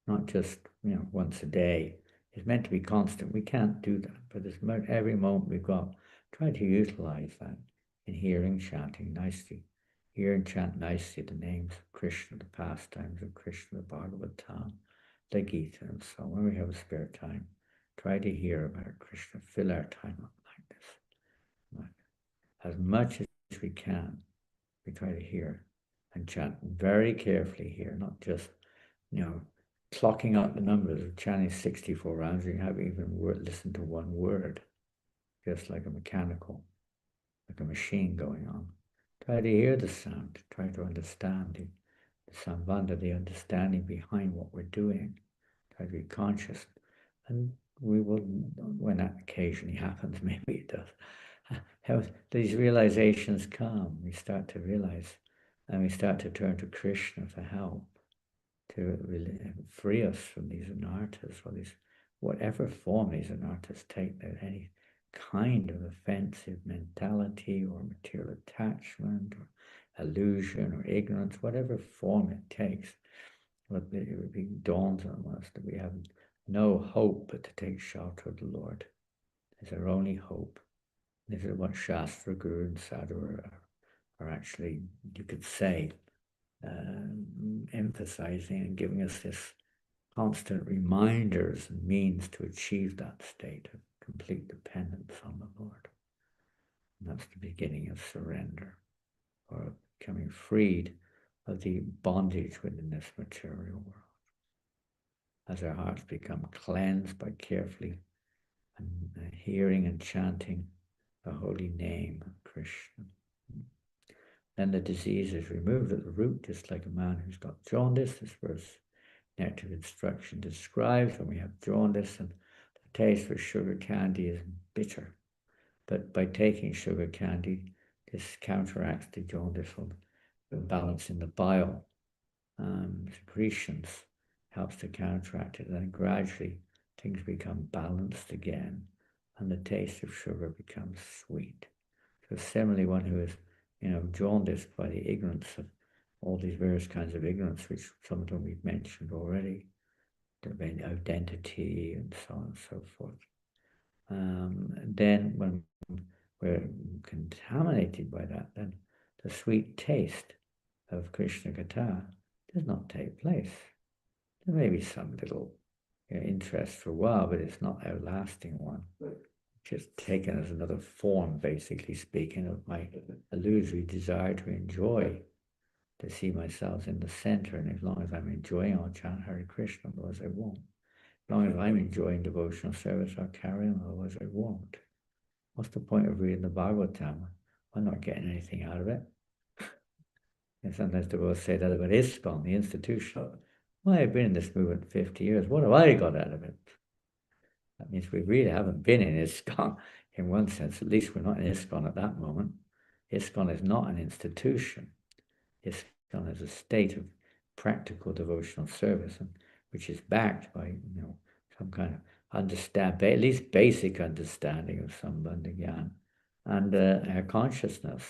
not just once a day. It's meant to be constant. We can't do that, but every moment we've got, try to utilize that in hearing, chanting nicely. Hear and chant nicely the names of Krishna, the pastimes of Krishna, the Bhagavatam, the Gita, and so on. When we have a spare time, try to hear about Krishna. Fill our time up like this. As much as we can, we try to hear and chant very carefully here, not just, clocking out the numbers of chanting 64 rounds. You haven't even listened to one word, just like a machine going on. Try to hear the sound, try to understand the sambandha, the understanding behind what we're doing. Try to be conscious. And we will, when that occasionally happens, maybe it does, these realizations come. We start to realize, and we start to turn to Krishna for help, to really free us from these anarthas, or these, whatever form these anarthas take, any kind of offensive mentality or material attachment or illusion or ignorance, whatever form it takes. It dawns on us that we have no hope but to take shelter of the Lord. It's our only hope. This is what Shastra, Guru, and Sadhu are actually, you could say, emphasizing and giving us this constant reminders and means to achieve that state of complete dependence on the Lord. And that's the beginning of surrender, or becoming freed of the bondage within this material world. As our hearts become cleansed by carefully and hearing and chanting the holy name of Krishna, then the disease is removed at the root, just like a man who's got jaundice. This verse, Nectar of Instruction, describes when we have jaundice, and the taste for sugar candy is bitter. But by taking sugar candy, this counteracts the jaundice of balance in the bile secretions, helps to counteract it, and then gradually things become balanced again, and the taste of sugar becomes sweet. So similarly, one who is, jaundiced by the ignorance of all these various kinds of ignorance, which some of them we've mentioned already, the identity and so on and so forth. Then when we're contaminated by that, then the sweet taste of Krishna Katha does not take place. There may be some little interest for a while, but it's not an outlasting one. Just taken as another form, basically speaking, of my illusory desire to enjoy to see myself in the center, and as long as I'm enjoying, I'll chant Hare Krishna, otherwise I won't. As long as I'm enjoying devotional service, I'll carry on, otherwise I won't. What's the point of reading the Bhagavatam? I'm not getting anything out of it. And sometimes the will say that about ISKCON, the institution. Well, I've been in this movement 50 years. What have I got out of it? That means we really haven't been in ISKCON in one sense. At least we're not in ISKCON at that moment. ISKCON is not an institution. ISKCON is a state of practical devotional service, and which is backed by some kind of at least basic understanding of Sambandha Gyan and our consciousness,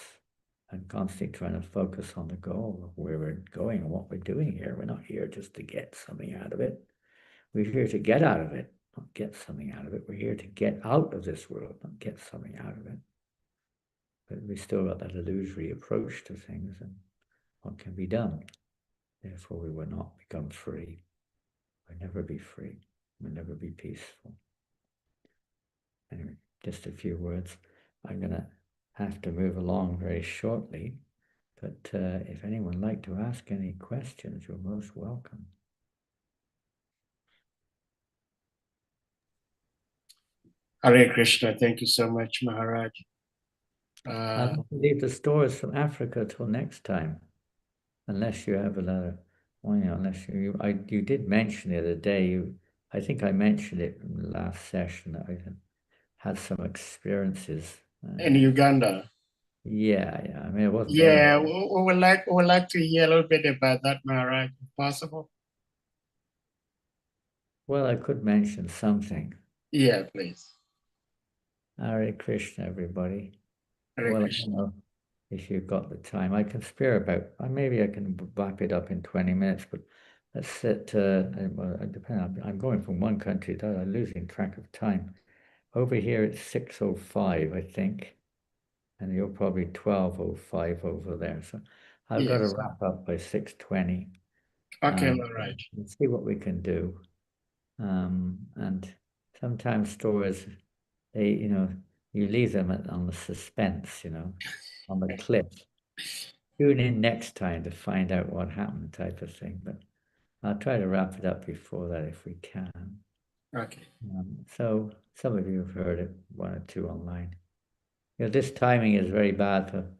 and constantly trying to focus on the goal of where we're going and what we're doing here. We're not here just to get something out of it. We're here to get out of it, not get something out of it. We're here to get out of this world, not get something out of it. But we still got that illusory approach to things and what can be done. Therefore, we will not become free. We'll never be free. We'll never be peaceful. Anyway, just a few words. I'm going to have to move along very shortly, but if anyone would like to ask any questions, you're most welcome. Hare Krishna. Thank you so much, Maharaj. I'll have to leave the stores from Africa till next time, unless you have another. Well, unless you did mention the other day. I think I mentioned it in the last session that I had some experiences in Uganda. Yeah. I mean, it wasn't. Yeah, we would like to hear a little bit about that, Maharaj, if possible. Well, I could mention something. Yeah, please. Hare Krishna, everybody. Hare Well, Krishna. I don't know if you've got the time. I can spare about. Maybe I can wrap it up in 20 minutes. But let's sit. It depends. I'm going from one country to another. I'm losing track of time. Over here it's 6:05, I think, and you're probably 12:05 over there. So I've got to Yes. wrap up by 6:20. Okay, Maharaj. Let's see what we can do. And sometimes stories, you leave them on the suspense, on the cliff. Tune in next time to find out what happened, type of thing. But I'll try to wrap it up before that if we can. Okay. So some of you have heard it, one or two online. This timing is very bad for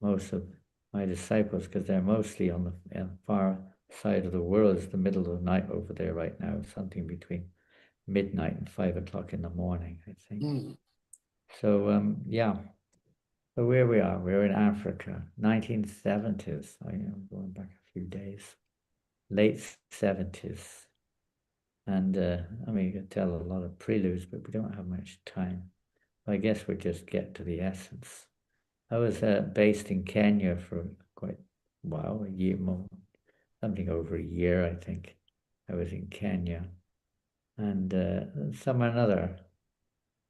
most of my disciples because they're mostly on the far side of the world. It's the middle of the night over there right now, something between midnight and 5 o'clock in the morning, I think. So, yeah. So where we are, we're in Africa, 1970s. I'm going back a few days, late 70s. And you can tell a lot of preludes, but we don't have much time. I guess we'll just get to the essence. I was based in Kenya for quite a while, a year more, something over a year, I think. I was in Kenya. And some or another,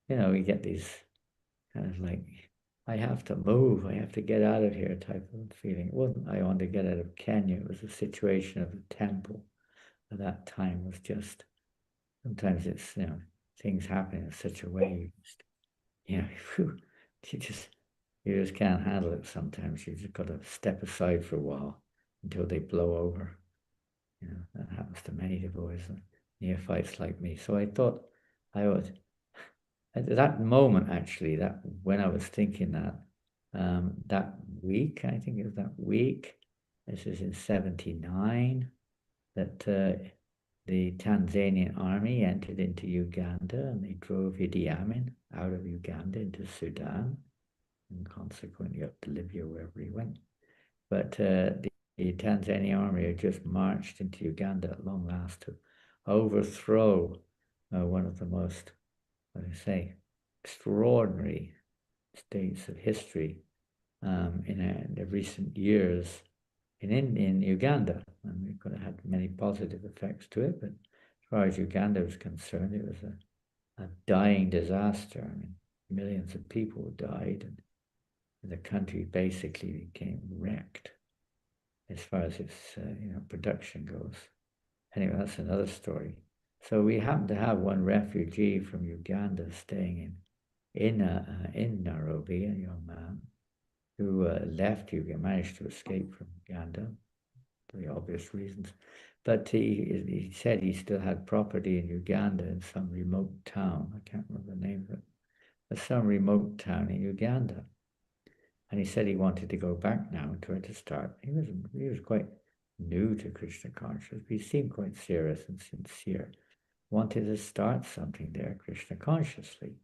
we get these kind of like, I have to move, I have to get out of here type of feeling. It wasn't I wanted to get out of Kenya, it was a situation of the temple at that time was just, sometimes it's, things happen in such a way, you just can't handle it sometimes. You just got to step aside for a while until they blow over. That happens to many devotees, neophytes like me. So I thought I would, at that moment, actually, that when I was thinking that week, I think it was that week, this is in 79, that the Tanzanian army entered into Uganda and they drove Idi Amin out of Uganda into Sudan and consequently up to Libya, wherever he went. But the Tanzanian army had just marched into Uganda at long last to overthrow one of the most, extraordinary states of history in the recent years in Uganda. And it could have had many positive effects to it, but as far as Uganda was concerned, it was a dying disaster. Millions of people died, and the country basically became wrecked as far as its production goes. Anyway, that's another story. So we happened to have one refugee from Uganda staying in Nairobi, a young man who left Uganda, managed to escape from Uganda, the obvious reasons. But he said he still had property in Uganda in some remote town. I can't remember the name of it, but some remote town in Uganda. And he said he wanted to go back now and try to start. He was quite new to Krishna consciousness, but he seemed quite serious and sincere. Wanted to start something there, Krishna consciously.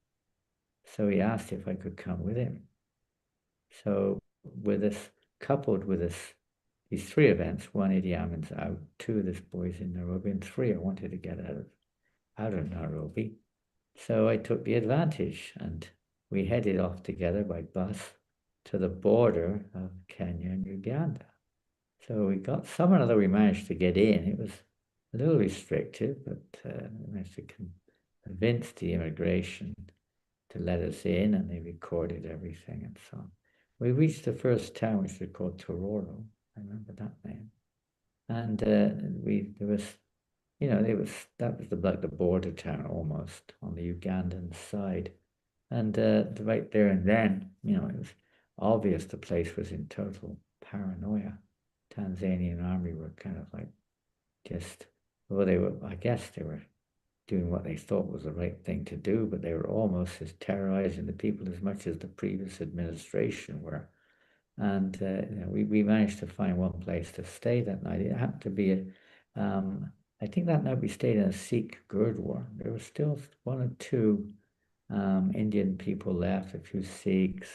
So he asked if I could come with him. So with this, coupled with this, these three events, one, Idi Amin's out, two, this boy's in Nairobi, and three, I wanted to get out of Nairobi. So I took the advantage and we headed off together by bus to the border of Kenya and Uganda. So we got somehow or other we managed to get in. It was a little restrictive, but we managed to convince the immigration to let us in, and they recorded everything and so on. We reached the first town, which was called Tororo. I remember that name. And there was, that was like the border town almost on the Ugandan side. And right there and then, it was obvious the place was in total paranoia. Tanzanian army were kind of like I guess they were doing what they thought was the right thing to do, but they were almost as terrorizing the people as much as the previous administration were. And we managed to find one place to stay that night. It happened to be I think that night we stayed in a Sikh Gurdwara. There were still one or two Indian people left, a few Sikhs,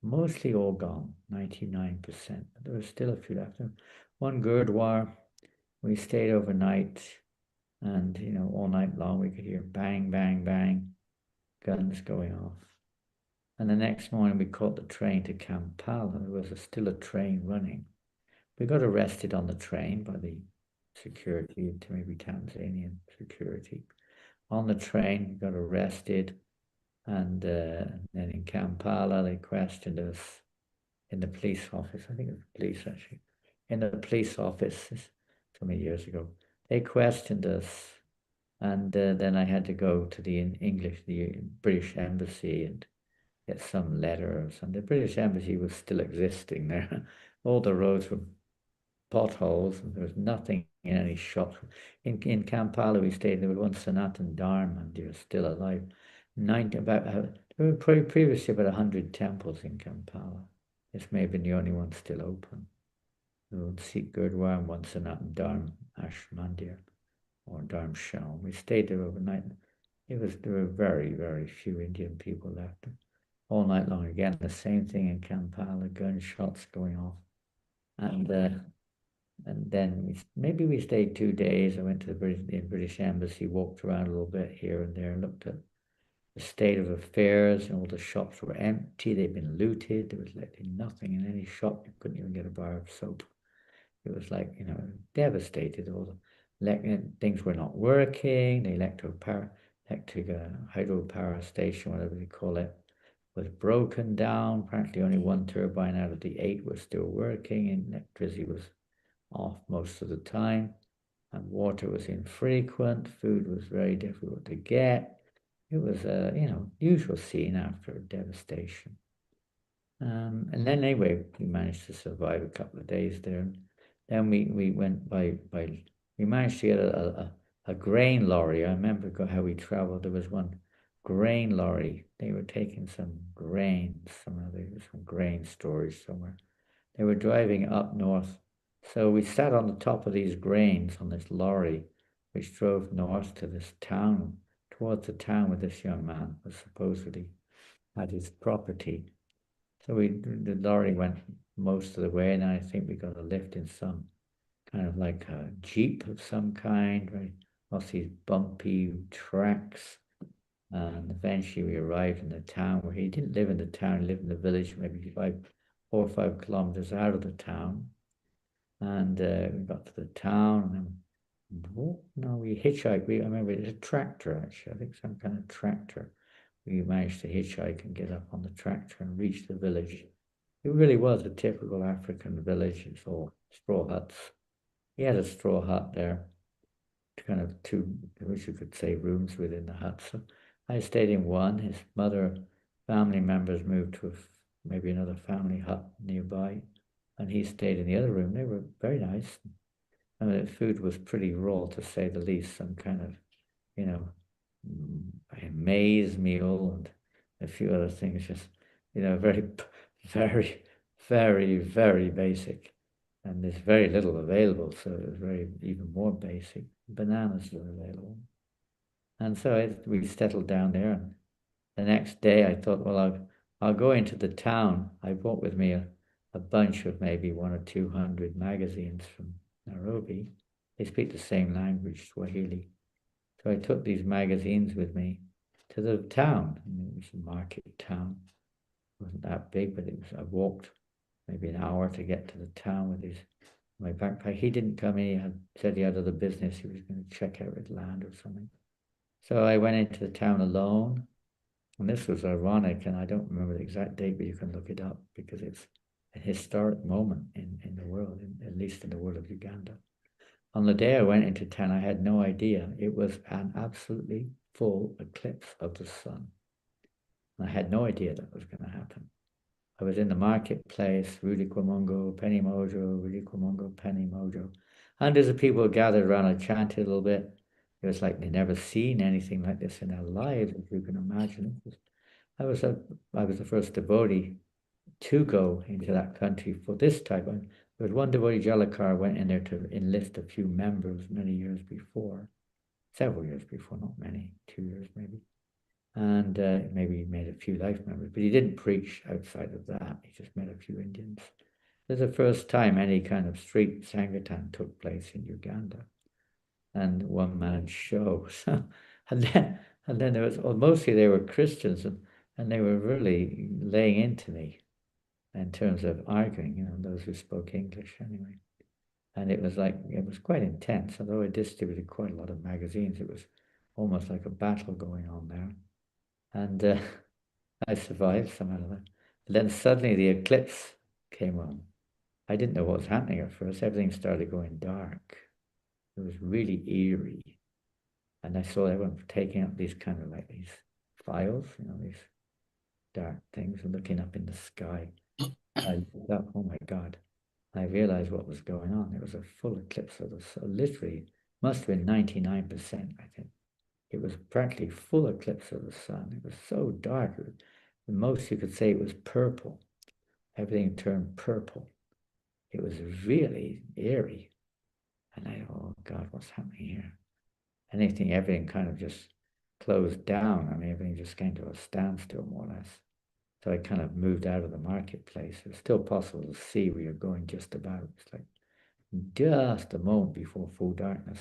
mostly all gone, 99%. But there was still a few left. One Gurdwara, we stayed overnight, and all night long we could hear bang, bang, bang, guns going off. And the next morning we caught the train to Kampala. There was still a train running. We got arrested on the train by the security, maybe Tanzanian security. On the train, we got arrested. And then in Kampala, they questioned us in the police office. I think it was police, actually. In the police office, so many years ago. They questioned us. And then I had to go to the British Embassy and get some letter or something. The British Embassy was still existing there. All the roads were potholes, and there was nothing in any shops. In Kampala, we stayed. There was one Sanatan Dharma, and they were still alive. There were previously about 100 temples in Kampala. This may have been the only one still open. There was Sikh Gurdwara and one Sanatan Dharma Ashmandir or Dharmshala. We stayed there overnight. There were very, very few Indian people left. All night long again, the same thing in Kampala, gunshots going off. And then maybe we stayed 2 days. I went to the British Embassy, walked around a little bit here and there, looked at the state of affairs, and all the shops were empty. They'd been looted. There was nothing in any shop. You couldn't even get a bar of soap. It was devastated. All the things were not working. The electric hydropower station, whatever they call it, was broken down. Apparently only one turbine out of the 8 was still working, and electricity was off most of the time, and water was infrequent. Food was very difficult to get. It was a usual scene after a devastation. And then anyway, we managed to survive a couple of days there. Then we went we managed to get a grain lorry. I remember how we traveled. There was one grain lorry. They were taking some grain somewhere. There was some grain storage somewhere. They were driving up north. So we sat on the top of these grains on this lorry, which drove north to this town, towards the town where this young man was supposedly had his property. So the lorry went most of the way, and I think we got a lift in some kind of like a jeep of some kind, right? Across these bumpy tracks. And eventually we arrived in the town where he didn't live in the town, he lived in the village, maybe 4 or 5 kilometers out of the town. And we got to the town, and then we hitchhiked. I remember it was a tractor, actually. I think some kind of tractor. We managed to hitchhike and get up on the tractor and reach the village. It really was a typical African village. It's all straw huts. He had a straw hut there, kind of 2, which you could say, rooms within the hut. So I stayed in one. His family members moved to maybe another family hut nearby, and he stayed in the other room. They were very nice. I mean, the food was pretty raw, to say the least. Some kind of, you know, a maize meal and a few other things, just, very, very, very, very basic. And there's very little available, so it was very, even more basic. Bananas were available. And so we settled down there. And the next day I thought, well, I'll go into the town. I brought with me a bunch of maybe 100 or 200 magazines from Nairobi. They speak the same language, Swahili. So I took these magazines with me to the town. It was a market town. It wasn't that big, but I walked maybe an hour to get to the town with my backpack. He didn't come in. He said he had other business. He was going to check out his land or something. So I went into the town alone. And this was ironic, and I don't remember the exact date, but you can look it up because it's a historic moment in the world, at least in the world of Uganda. On the day I went into town, I had no idea. It was an absolutely full eclipse of the sun. And I had no idea that was going to happen. I was in the marketplace, Rudy Kwamongo, Penny Mojo, Rudy Kwamongo, Penny Mojo. Hundreds of people gathered around. I chanted a little bit. It was like they'd never seen anything like this in their lives, if you can imagine. I was the first devotee to go into that country for this type of. There was one devotee, Jalakar, went in there to enlist a few members many years before, several years before, not many, 2 years maybe. And maybe he made a few life members, but he didn't preach outside of that. He just met a few Indians. This is the first time any kind of street Sankirtan took place in Uganda, and one man show. So, and then there was, well, mostly they were Christians, and they were really laying into me in terms of arguing, those who spoke English anyway. And it was quite intense. Although I distributed quite a lot of magazines, it was almost like a battle going on there. And I survived somehow. And then suddenly the eclipse came on. I didn't know what was happening at first. Everything started going dark. It was really eerie. And I saw everyone taking up these kind of like these files, these dark things, and looking up in the sky. I thought, oh my God. I realized what was going on. It was a full eclipse of the sun. Literally, must have been 99%, I think. It was practically full eclipse of the sun. It was so dark. The most you could say it was purple. Everything turned purple. It was really eerie. And I thought, oh God, what's happening here? Everything kind of just closed down. I mean, everything just came to a standstill, more or less. So I kind of moved out of the marketplace. It was still possible to see where you're going just about. It's like just a moment before full darkness.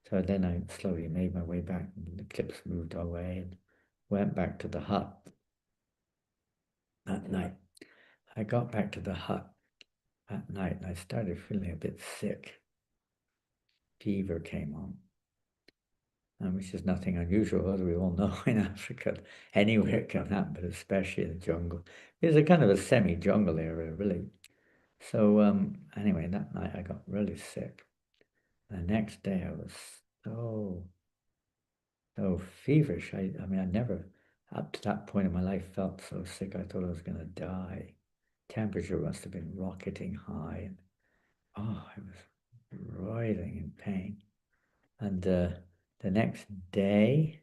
So then I slowly made my way back, and the eclipse moved away, and went back to the hut that night. I got back to the hut at night, and I started feeling a bit sick. Fever came on, which is nothing unusual, as we all know in Africa. Anywhere it can happen, but especially in the jungle. It's a kind of a semi-jungle area, really. So anyway, that night I got really sick. The next day I was so feverish. I mean, I never, up to that point in my life, felt so sick. I thought I was going to die. Temperature must have been rocketing high. And I was writhing in pain. And the next day,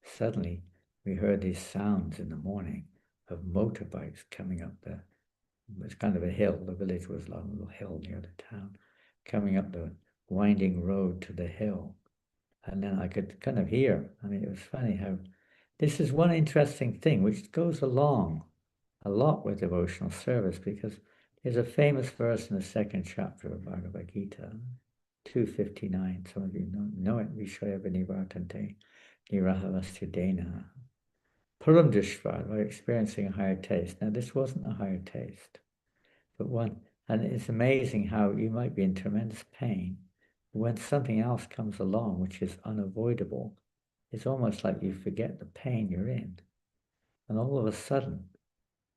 suddenly we heard these sounds in the morning of motorbikes coming up the, it was kind of a hill. The village was on a little hill near the town, coming up the winding road to the hill. And then I could kind of hear. I mean, it was funny how this is one interesting thing which goes along a lot with devotional service, because there's a famous verse in the second chapter of Bhagavad Gita, 259. Some of you know it. Vishaya Vinivartante Nirahavastudena. Puram Dishvar, by experiencing a higher taste. Now, this wasn't a higher taste, but one, and it's amazing how you might be in tremendous pain. When something else comes along, which is unavoidable, it's almost like you forget the pain you're in. And all of a sudden,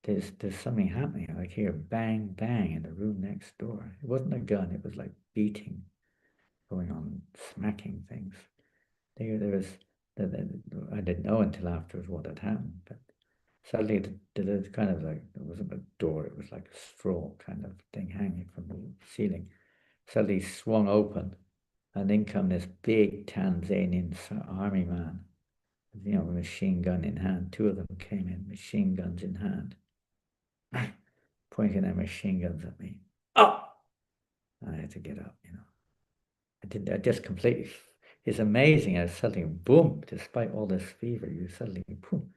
there's something happening. I hear bang, bang in the room next door. It wasn't a gun. It was like beating going on, smacking things. There was, I didn't know until afterwards what had happened, but Suddenly, the kind of like, it wasn't a door, it was like a straw kind of thing hanging from the ceiling. Suddenly swung open, and in come this big Tanzanian army man, you know, machine gun in hand. Two of them came in, machine guns in hand, pointing their machine guns at me. Up! I had to get up, you know. I just completely, it's amazing how suddenly, boom, despite all this fever, you suddenly, boom,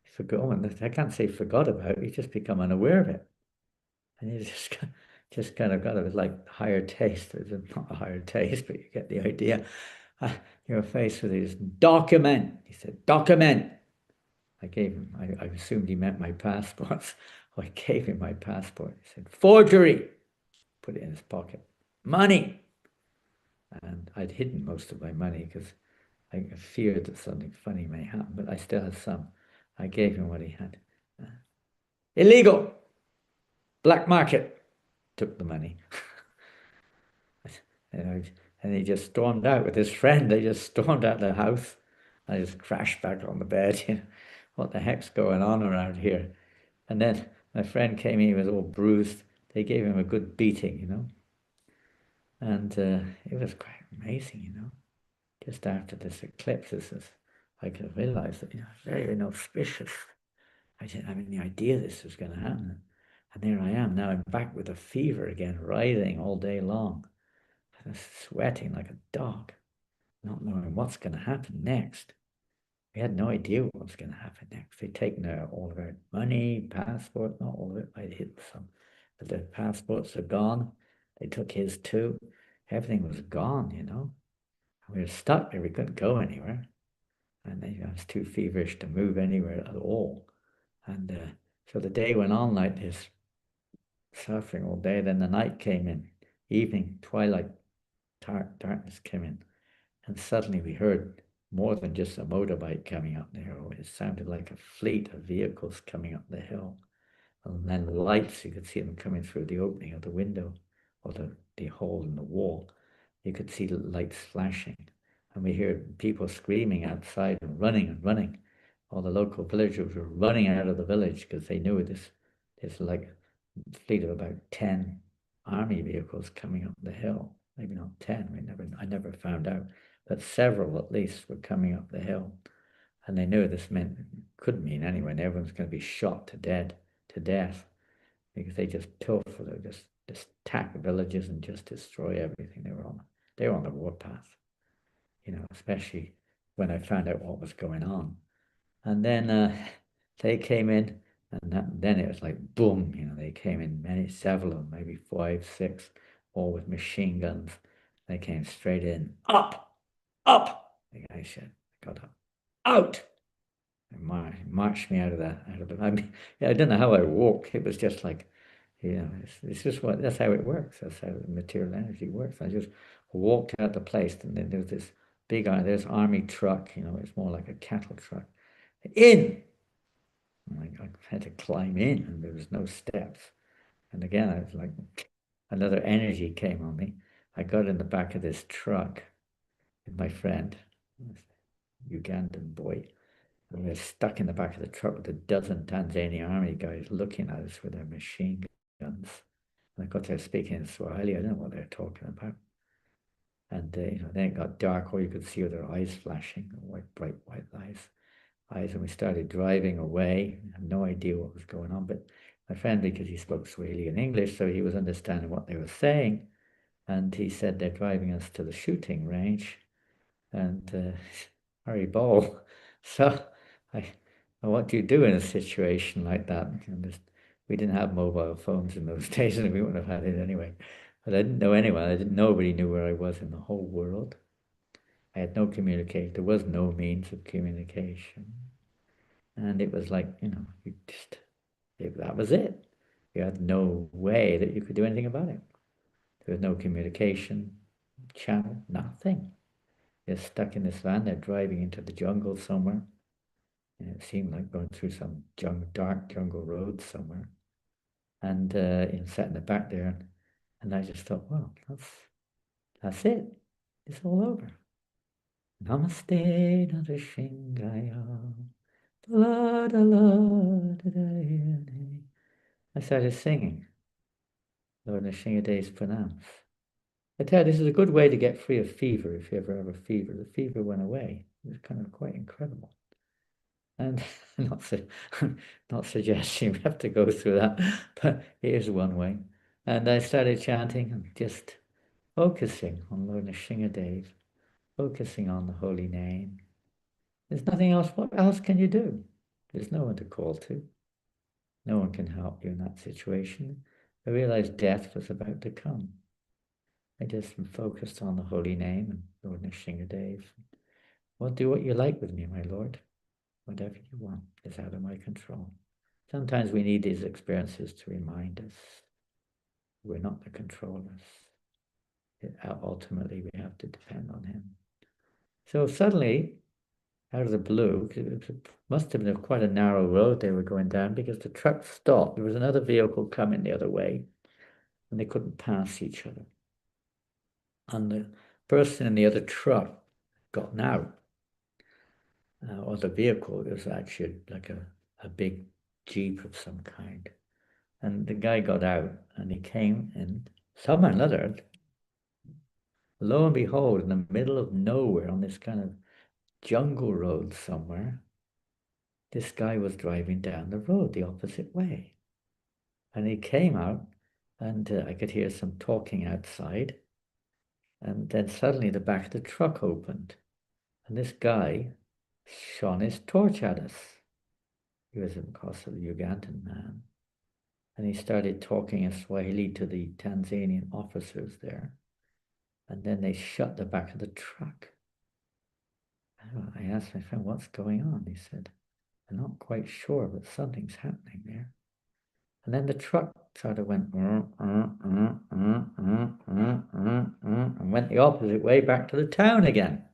forgot. I can't say forgot about it, you just become unaware of it. And you just kind of got it like higher taste. It's not a higher taste, but you get the idea. You're faced with this document. He said, document. I gave him, I assumed he meant my passport. So I gave him my passport. He said, forgery. Put it in his pocket. Money. And I'd hidden most of my money because I feared that something funny may happen, but I still had some. I gave him what he had. Illegal. Black market. Took the money. And he just stormed out with his friend. They just stormed out of the house. I just crashed back on the bed. You know, what the heck's going on around here? And then my friend came in, he was all bruised. They gave him a good beating, you know. And it was quite amazing, you know. Just after this eclipse, I could realize that, you know, very inauspicious. I didn't have any idea this was going to happen. And there I am. Now I'm back with a fever again, writhing all day long. I was sweating like a dog, not knowing what's going to happen next. We had no idea what was going to happen next. They'd taken all of our money, passport, not all of it. I'd hidden some, but the passports are gone. They took his too. Everything was gone, you know. We were stuck there. We couldn't go anywhere. And I was too feverish to move anywhere at all. And so the day went on like this, suffering all day. Then the night came in, evening, twilight, darkness came in. And suddenly we heard more than just a motorbike coming up the hill. It sounded like a fleet of vehicles coming up the hill. And then lights, you could see them coming through the opening of the window or the hole in the wall. You could see the lights flashing. And we heard people screaming outside and running and running. All the local villagers were running out of the village because they knew this like fleet of about 10 army vehicles coming up the hill. Maybe not 10, I never found out, but several at least were coming up the hill. And they knew this could mean anyway, and everyone's going to be shot to death, because they just pilfer, they just attack villages and just destroy everything. They were on the warpath, you know, especially when I found out what was going on. And then they came in, and then it was like boom, you know, they came in, several of them, maybe 5, 6, all with machine guns. They came straight in, up, the guy said, I got up, out. And marched me out of the, I mean, yeah, I don't know how I walk. It was just like, you know, it's just that's how it works. That's how material energy works. I just walked out the place, and then there's this there's army truck, you know, it's more like a cattle truck. In! I had to climb in, and there was no steps. And again, I was like, another energy came on me. I got in the back of this truck with my friend, Ugandan boy. And we were stuck in the back of the truck with a dozen Tanzanian army guys looking at us with their machine guns. And I got there speaking in Swahili. I don't know what they're talking about. And you know, then it got dark. All you could see were their eyes flashing, bright white eyes. And we started driving away. I had no idea what was going on, but my friend, because he spoke Swahili and English, so he was understanding what they were saying. And he said they're driving us to the shooting range, and Harry Ball. So I, what do you do in a situation like that? We didn't have mobile phones in those days, and we wouldn't have had it anyway. But I didn't know anyone. Nobody knew where I was in the whole world. I had no communication. There was no means of communication. And it was like, you know, that was it. You had no way that you could do anything about it. There was no communication channel, nothing. You're stuck in this van. They're driving into the jungle somewhere. And it seemed like going through some dark jungle road somewhere. And sat in the back there. And I just thought, well, that's it. It's all over. Namaste, Narashingaya. La da la da da. I started singing. Lord Nishingadev is pronounced. I tell you, this is a good way to get free of fever if you ever have a fever. The fever went away. It was kind of quite incredible. And not, not suggesting you have to go through that, but here's one way. And I started chanting and just focusing on Lord Nishingadev, focusing on the holy name. There's nothing else. What else can you do? There's no one to call to. No one can help you in that situation. I realized death was about to come. I just focused on the holy name and Lord Nishingadev. Well, do what you like with me, my Lord. Whatever you want is out of my control. Sometimes we need these experiences to remind us we're not the controllers. Ultimately, we have to depend on him. So suddenly, out of the blue, it must have been quite a narrow road they were going down because the truck stopped. There was another vehicle coming the other way, and they couldn't pass each other. And the person in the other truck got out, or the vehicle. It was actually like a big Jeep of some kind. And the guy got out and he came in somehow or another. Lo and behold, in the middle of nowhere on this kind of jungle road somewhere, this guy was driving down the road the opposite way. And he came out and I could hear some talking outside. And then suddenly the back of the truck opened and this guy shone his torch at us. He was, of course, a Ugandan man. And he started talking in Swahili to the Tanzanian officers there. And then they shut the back of the truck. I asked my friend, what's going on? He said, I'm not quite sure, but something's happening there. And then the truck sort of went and went the opposite way back to the town again.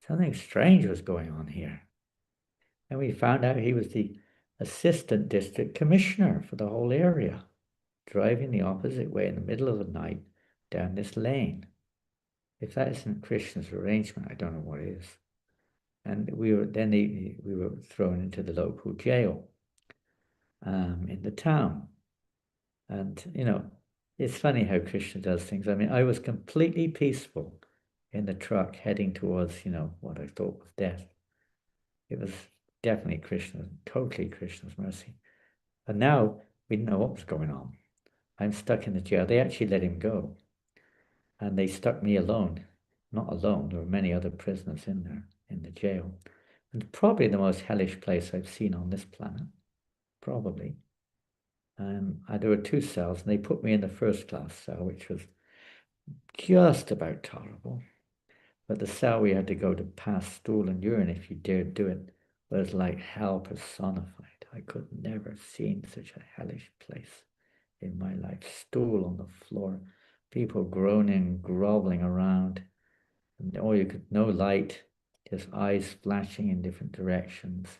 Something strange was going on here. And we found out he was the assistant district commissioner for the whole area, driving the opposite way in the middle of the night down this lane. If that isn't Krishna's arrangement, I don't know what is. And we were thrown into the local jail in the town. And, it's funny how Krishna does things. I mean, I was completely peaceful in the truck heading towards, what I thought was death. It was definitely totally Krishna's mercy. And now we didn't know what was going on. I'm stuck in the jail. They actually let him go. And they stuck me alone. Not alone, there were many other prisoners in there, in the jail. And probably the most hellish place I've seen on this planet. Probably. There were two cells, and they put me in the first class cell, which was just about tolerable. But the cell we had to go to pass stool and urine if you dared do it was like hell personified. I could never have seen such a hellish place in my life. Stool on the floor, people groaning, groveling around, and no light, just eyes flashing in different directions.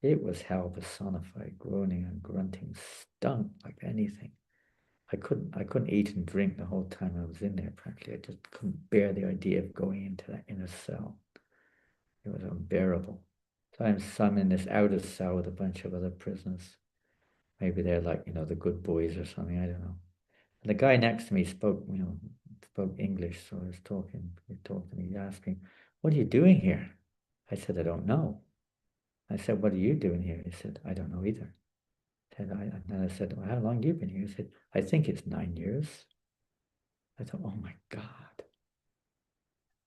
It was hell personified, groaning and grunting, stunk like anything. I couldn't eat and drink the whole time I was in there, practically. I just couldn't bear the idea of going into that inner cell. It was unbearable. So I'm in this outer cell with a bunch of other prisoners. Maybe they're like, the good boys or something, I don't know. And the guy next to me spoke English, so he talked to me, he asked me, what are you doing here? I said, I don't know. I said, what are you doing here? He said, I don't know either. And then I said, well, how long have you been here? He said, I think it's 9 years. I thought, oh my God.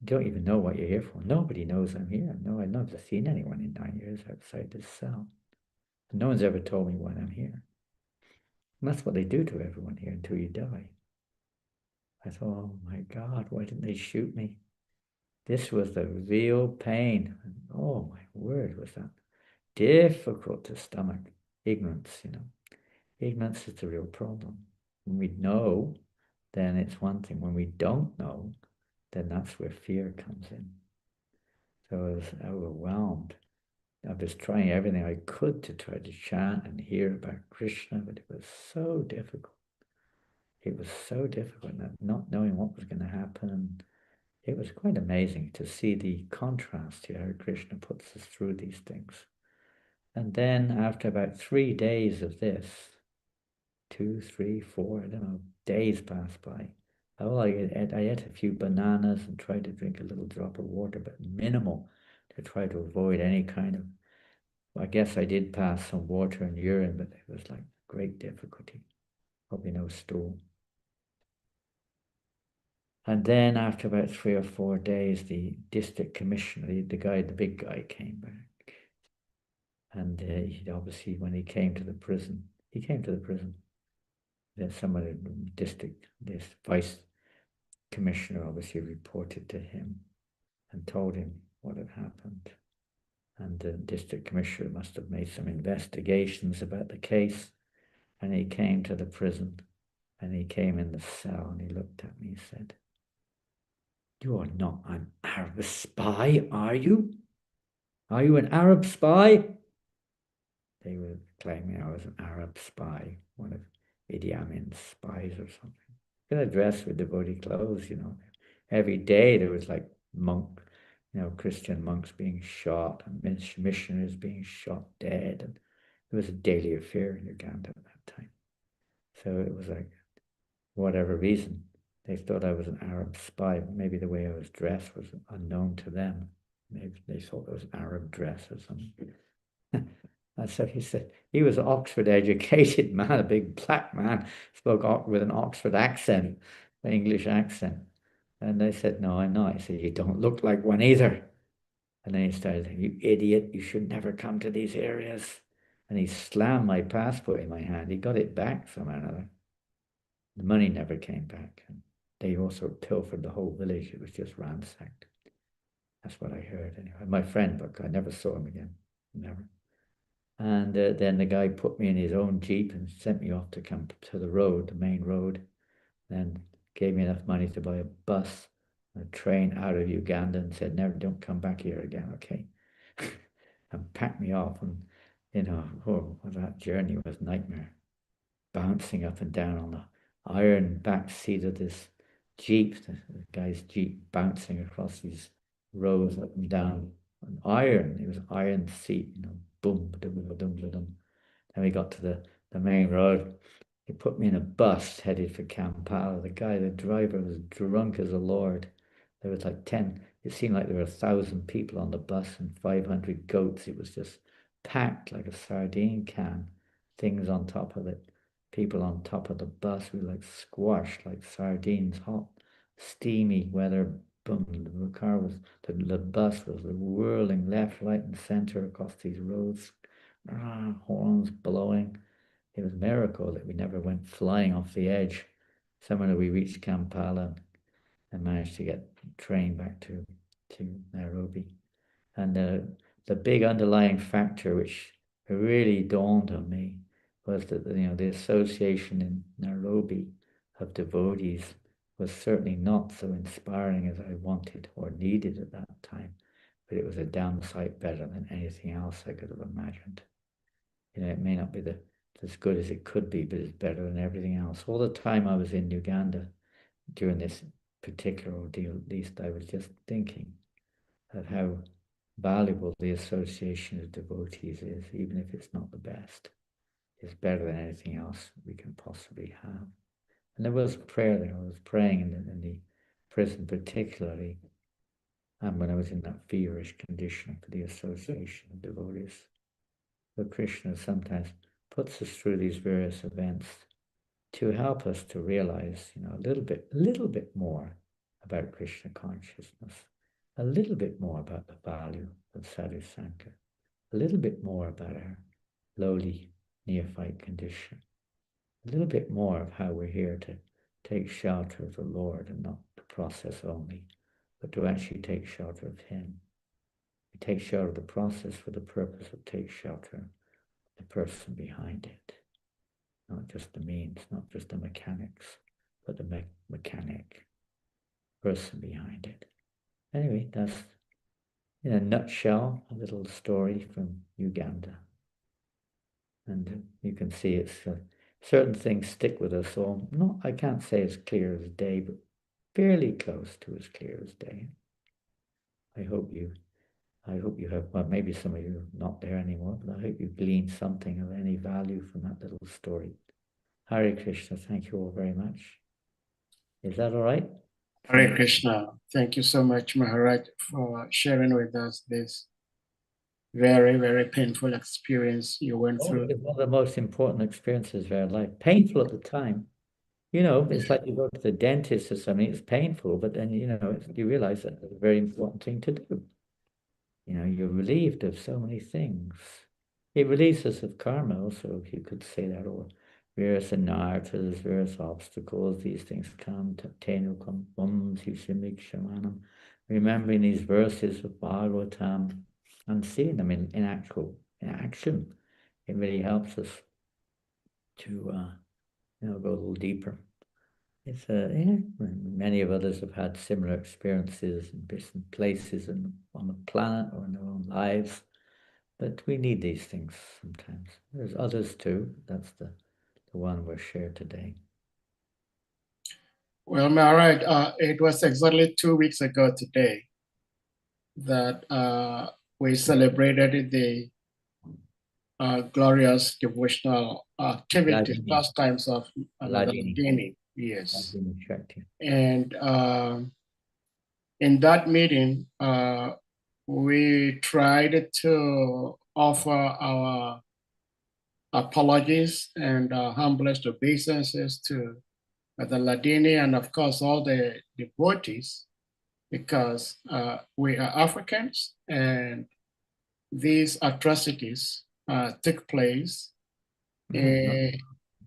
You don't even know what you're here for. Nobody knows I'm here. No, I've never seen anyone in 9 years outside this cell. And no one's ever told me why I'm here. And that's what they do to everyone here until you die. I thought, oh my God, why didn't they shoot me? This was the real pain. And oh my word, was that difficult to stomach. Ignorance, Ignorance is the real problem. When we know, then it's one thing. When we don't know, then that's where fear comes in. So I was overwhelmed. I was trying everything I could to try to chant and hear about Krishna, but it was so difficult. It was so difficult, not knowing what was going to happen. It was quite amazing to see the contrast here, how Krishna puts us through these things. And then after about 3 days of this, 2, 3, 4, I don't know, days passed by. I ate a few bananas and tried to drink a little drop of water, but minimal, to try to avoid any kind of. I guess I did pass some water and urine, but it was like great difficulty. Probably no stool. And then after about 3 or 4 days, the district commissioner, the big guy came back. And he obviously, when he came to the prison, then somebody, this vice commissioner obviously reported to him and told him what had happened. And the district commissioner must have made some investigations about the case. And he came to the prison, and he came in the cell, and he looked at me and said, "You are not an Arab spy, are you? Are you an Arab spy?" They were claiming I was an Arab spy, one of Idi Amin's spies or something. Gonna dress with devotee clothes, Every day there was like Christian monks being shot and missionaries being shot dead. And it was a daily affair in Uganda at that time. So it was like, whatever reason, they thought I was an Arab spy. Maybe the way I was dressed was unknown to them. Maybe they thought it was Arab dress or something. And so he said, he was an Oxford educated man, a big black man, spoke with an Oxford accent, an English accent. And they said, "No, I'm not." I said, "You don't look like one either." And then he started saying, "You idiot, you should never come to these areas." And he slammed my passport in my hand. He got it back somehow or another. The money never came back. And they also pilfered the whole village. It was just ransacked. That's what I heard anyway. My friend, but I never saw him again. Never. And then the guy put me in his own Jeep and sent me off to come to the road, the main road. Then gave me enough money to buy a bus, a train out of Uganda, and said, "Never, don't come back here again, okay?" And packed me off. And, that journey was nightmare. Bouncing up and down on the iron back seat of this Jeep, the guy's Jeep, bouncing across these roads up and down. An iron, it was an iron seat, boom, boom, boom, boom. Then we got to the main road. He put me in a bus headed for Kampala. The driver was drunk as a lord. There was like 10, it seemed like there were 1,000 people on the bus and 500 goats. It was just packed like a sardine can, things on top of it. People on top of the bus were like squashed like sardines, hot, steamy weather. Boom, the bus was whirling left, right, and center across these roads. Horns blowing. It was a miracle that we never went flying off the edge. Somehow we reached Kampala and managed to get train back to Nairobi. And the big underlying factor which really dawned on me was that the association in Nairobi of devotees was certainly not so inspiring as I wanted or needed at that time, but it was a damn sight better than anything else I could have imagined. It may not be as good as it could be, but it's better than everything else. All the time I was in Uganda during this particular ordeal, at least I was just thinking of how valuable the association of devotees is, even if it's not the best. It's better than anything else we can possibly have. And there was prayer there. I was praying in the prison particularly, and when I was in that feverish condition for the association of devotees. But Krishna sometimes puts us through these various events to help us to realize, a little bit more about Krishna consciousness, a little bit more about the value of sadhu sangha, a little bit more about our lowly neophyte condition, a little bit more of how we're here to take shelter of the Lord and not the process only, but to actually take shelter of Him. We take shelter of the process for the purpose of take shelter of the person behind it. Not just the means, not just the mechanics, but the mechanic person behind it. Anyway, that's in a nutshell a little story from Uganda. And you can see it's certain things stick with us. So I can't say as clear as day, but fairly close to as clear as day. I hope you I hope you have, well, maybe some of you are not there anymore, but I hope you gleaned something of any value from that little story. Hare Krishna, thank you all very much. Is that all right? Hare Krishna. Thank you so much, Maharaj, for sharing with us this very, very painful experience you went Oh, through. it's one of the most important experiences of our life. Painful at the time. You know, it's like you go to the dentist or something, it's painful, but then, you know, you realize that it's a very important thing to do. You know, you're relieved of so many things. It relieves us of karma also, if you could say that, or various anarthas, various obstacles, these things come, taptenu kam shamanam. Remembering these verses of Bhagavatam and seeing them in action, it really helps us to go a little deeper. It's yeah, many of others have had similar experiences in different places and on the planet or in their own lives. But we need these things sometimes. There's others too. That's the one we're shared today. Well, Maharaj, it was exactly 2 weeks ago today that we celebrated the glorious devotional activities, Ladini, pastimes of Mother Ladini, Ladini. Yes. Ladini Shakti. And in that meeting, we tried to offer our apologies and humblest obeisances to the Ladini and, of course, all the devotees, because we are Africans and these atrocities took place No.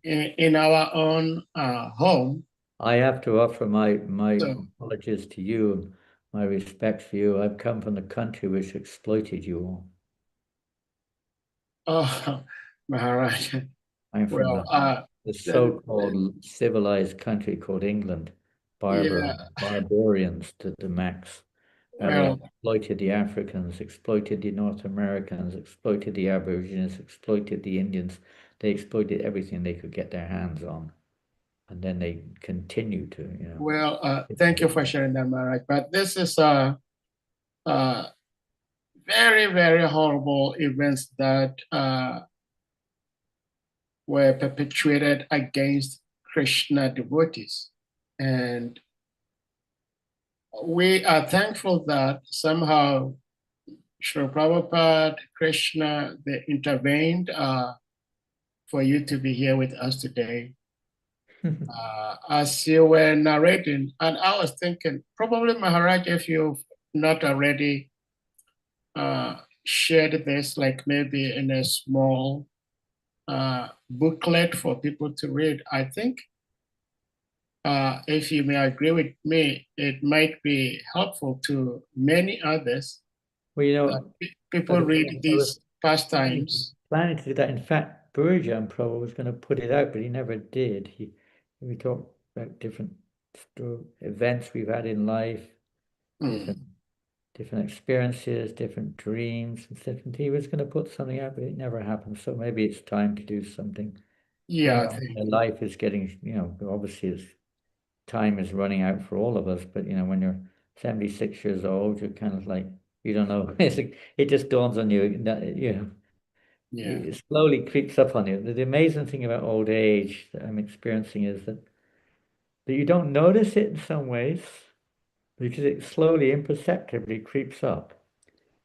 in our own home. I have to offer my So, apologies to you and my respect for you. I've come from the country which exploited you all. oh, Maharaj, I'm from well, the so-called civilized country called England, yeah, barbarians to the max. They well, exploited the Africans, exploited the North Americans, exploited the Aborigines, exploited the Indians. They exploited everything they could get their hands on. And then they continue to, thank you for sharing that, Maharaj. But this is uh, very, very horrible events that were perpetrated against Krishna devotees. And we are thankful that somehow Srila Prabhupada, Krishna, they intervened for you to be here with us today. As you were narrating, and I was thinking, probably Maharaj, if you've not already shared this, like maybe in a small booklet for people to read, I think if you may agree with me, it might be helpful to many others. Well, People read I was these pastimes. planning to do that. In fact, Burjan Pro was going to put it out, but he never did. We talked about different events we've had in life, different Mm. different experiences, different dreams, and different. He was going to put something out, but it never happened. So maybe it's time to do something. Yeah, I think, Life is getting, obviously time is running out for all of us, but when you're 76 years old, you're kind of like, you don't know. It's like, it just dawns on you that, yeah, it slowly creeps up on you. The amazing thing about old age that I'm experiencing is that you don't notice it in some ways because it slowly, imperceptibly creeps up.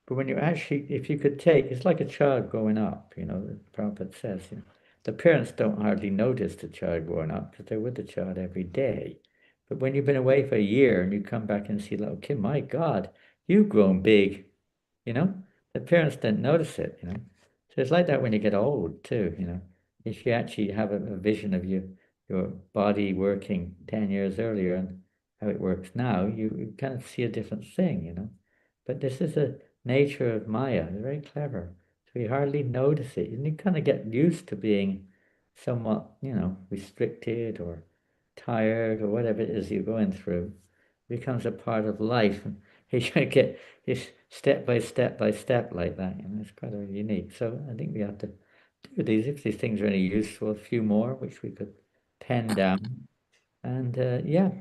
But when you actually, if you could take, it's like a child growing up, the Prabhupada says, the parents don't hardly notice the child growing up because they're with the child every day. But when you've been away for a year and you come back and see little kid, my God, you've grown big, you know? The parents don't notice it. So it's like that when you get old too. If you actually have a vision of your body working 10 years earlier and how it works now, you kind of see a different thing. But this is a nature of Maya. They're very clever. So you hardly notice it. And you kind of get used to being somewhat, restricted or tired or whatever it is you're going through. It becomes a part of life. And you get it's step by step by step like that. It's quite unique. So I think we have to do these. If these things are any useful, a few more which we could pen down. And yeah,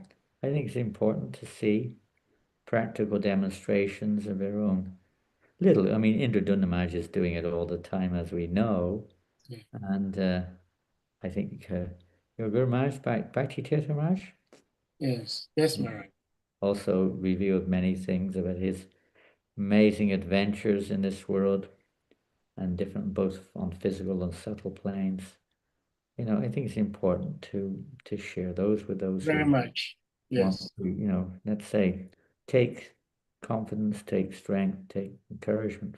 I think it's important to see practical demonstrations of our own little. I mean, Indra Dundamaj is doing it all the time, as we know, yeah. and I think your Guru Maharaj, Bhakti Tirtha Maharaj, Yes, yes, Maharaj. also revealed many things about his amazing adventures in this world and different, both on physical and subtle planes. I think it's important to share those with those Very who much. want Yes, to, let's say, take confidence, take strength, take encouragement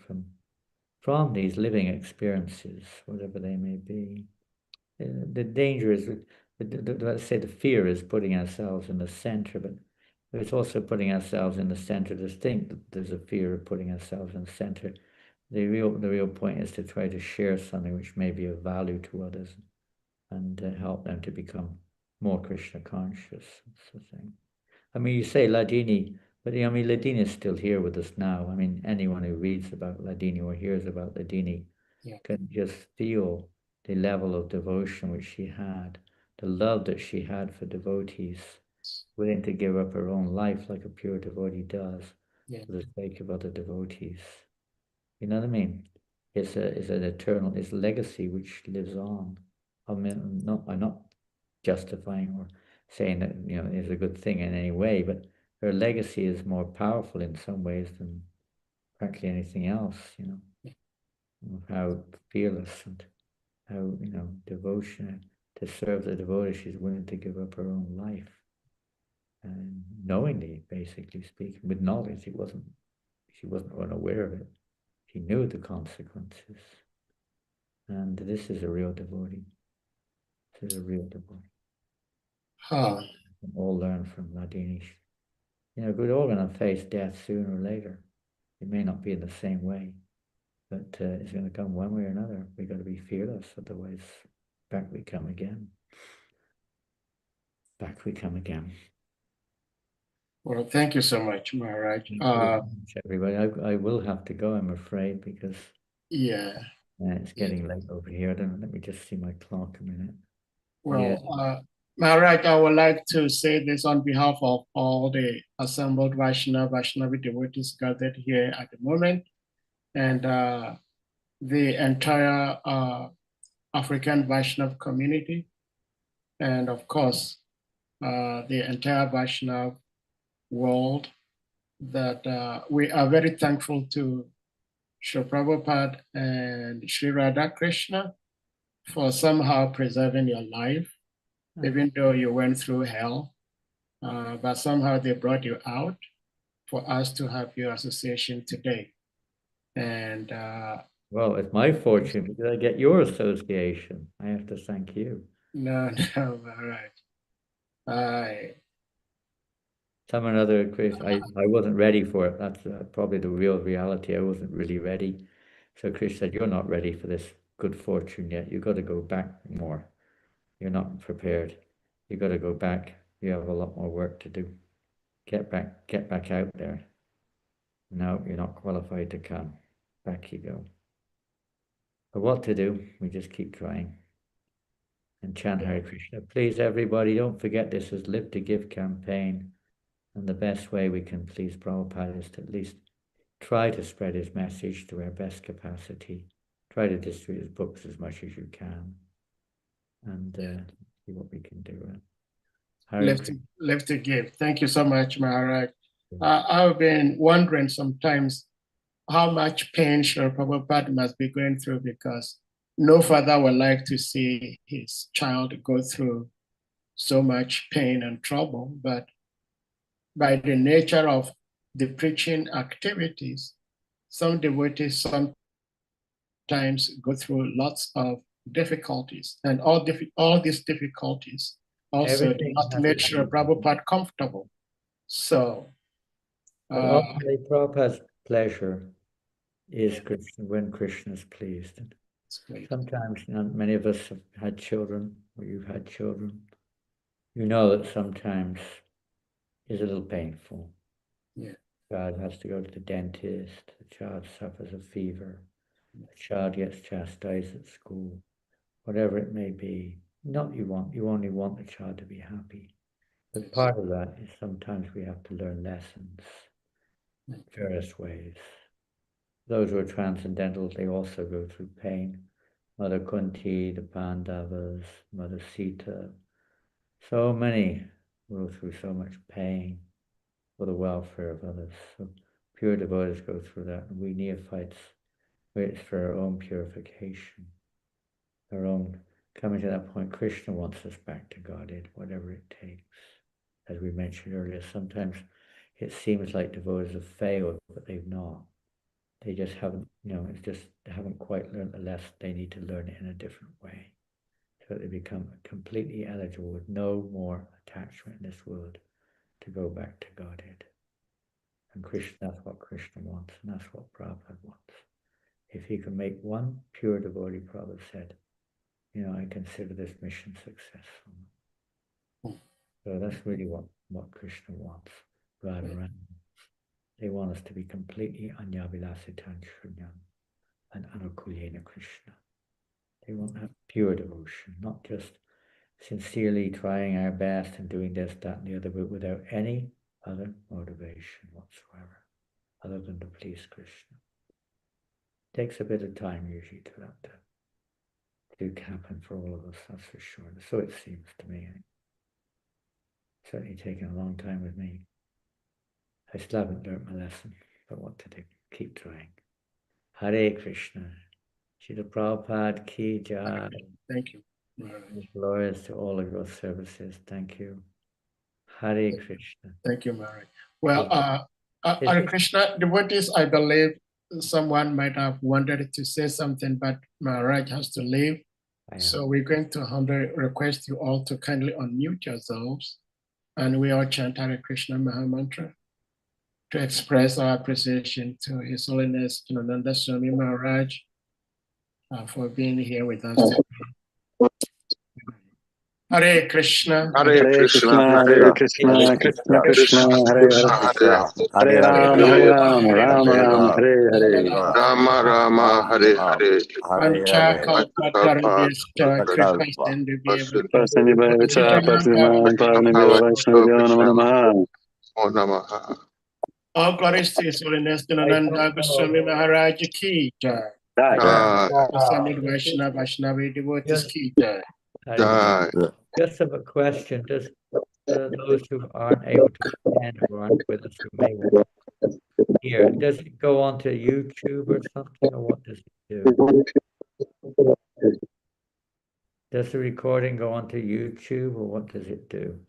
from these living experiences, whatever they may be. The danger is, let's say, the fear is putting ourselves in the center, but it's also putting ourselves in the center. Distinct that there's a fear of putting ourselves in the center. The real point is to try to share something which may be of value to others and help them to become more Krishna conscious. That's the thing. I mean, you say Ladini, but I mean, Ladini is still here with us now. I mean, anyone who reads about Ladini or hears about Ladini yeah, can just feel the level of devotion which she had, the love that she had for devotees, willing to give up her own life like a pure devotee does yeah, for the sake of other devotees. You know what I mean? It's an eternal, it's legacy which lives on. I mean, I'm not justifying or saying that is a good thing in any way, but her legacy is more powerful in some ways than practically anything else. yeah. Of how fearless and how devotion to serve the devotee, she's willing to give up her own life, and knowingly, basically speaking, with knowledge. She wasn't unaware of it. She knew the consequences, and this is a real devotee. This is a real devotee. Huh. We can all learn from Ladini. We're all going to face death sooner or later. It may not be in the same way, but it's going to come one way or another. We got to be fearless, otherwise, back we come again. Back we come again. Well, thank you so much, Maharaj. Thank you very much, everybody. I will have to go, I'm afraid, because Yeah, it's yeah. getting late over here. Let me just see my clock a minute. Yeah. Well, Maharaj, I would like to say this on behalf of all the assembled Vaishnavi devotees gathered here at the moment, and the entire African Vaishnav community, and of course, the entire Vaishnav world, that we are very thankful to Sri Prabhupada and Sri Radha Krishna for somehow preserving your life, even though you went through hell, but somehow they brought you out for us to have your association today. And Well, it's my fortune because I get your association. I have to thank you. no, no, all right. I, Some or another, Chris, I wasn't ready for it. That's probably the real reality. I wasn't really ready. So Chris said, "You're not ready for this good fortune yet. You've got to go back more. You're not prepared. You've got to go back. You have a lot more work to do. Get back out there. No, you're not qualified to come. Back you go. But what to do? We just keep trying and chant Hare Krishna. Please, everybody, don't forget this is Live to Give campaign. And the best way we can please Prabhupada is to at least try to spread his message to our best capacity. Try to distribute his books as much as you can and see what we can do. Hare Krishna. live to give. Thank you so much, Maharaj. I've been wondering sometimes how much pain Sri Prabhupada must be going through, because no father would like to see his child go through so much pain and trouble. But by the nature of the preaching activities, some devotees sometimes go through lots of difficulties, and all these difficulties also do Everything not has make a Sri season. Prabhupada comfortable. So, But uh, ultimately, Prabhupada's pleasure is Krishna when Krishna is pleased. it's great. Sometimes, many of us have had children, or you've had children. You know that sometimes is a little painful. Yeah. Child has to go to the dentist, the child suffers a fever, the child gets chastised at school, whatever it may be. Not you only want the child to be happy. But Yes. part of that is sometimes we have to learn lessons, various ways. Those who are transcendental, they also go through pain. Mother Kunti, the Pandavas, Mother Sita, so many go through so much pain for the welfare of others. So pure devotees go through that, and we neophytes wait for our own purification, our own coming to that point. Krishna wants us back to Godhead, whatever it takes. As we mentioned earlier, sometimes it seems like devotees have failed, but they've not. They just haven't, it's just they haven't quite learned the lesson. They need to learn it in a different way, so that they become completely eligible with no more attachment in this world to go back to Godhead. And Krishna, that's what Krishna wants, and that's what Prabhupada wants. If he can make one pure devotee, Prabhupada said, I consider this mission successful. So that's really what Krishna wants, Radharani. They want us to be completely Anyavilasitan Shunyam and Anukulyena Krishna. They want that pure devotion, not just sincerely trying our best and doing this, that, and the other, but without any other motivation whatsoever, other than to please Krishna. It takes a bit of time usually to that to happen for all of us, that's for sure. So it seems to me. It's certainly taken a long time with me. I still haven't learned my lesson, but what to do? Keep trying. Hare Krishna. Srila Prabhupada Ki Jai. Thank you. Glorious to all of your services. Thank you. Hare Krishna. Thank you, Mary. Well, Hare Krishna, devotees, I believe someone might have wanted to say something, but Maharaj has to leave. So we're going to humbly request you all to kindly unmute yourselves, and we all chant Hare Krishna Maha Mantra to express our appreciation to His Holiness Nanda Swami Maharaj for being here with us today. Hare Krishna. Hare Krishna, Hare Krishna, Krishna Krishna, Hare Hare. Hare Ram, Hare Ram, Ram Ram, Hare Hare. Rama Rama Hare Hare. Pasanivacha, Pasiman, Parnamira Vaishnavya Namo Namaha. Oh Namaha. All glories to His Holiness Nanda Goswami Maharaj Ki Jai. Ascended Vaishnavi devotees Ki Jai. Just have a question. Does those who aren't able to attend or aren't with us who may want to hear, does it go onto YouTube or something, or what does it do? Does the recording go onto YouTube, or what does it do?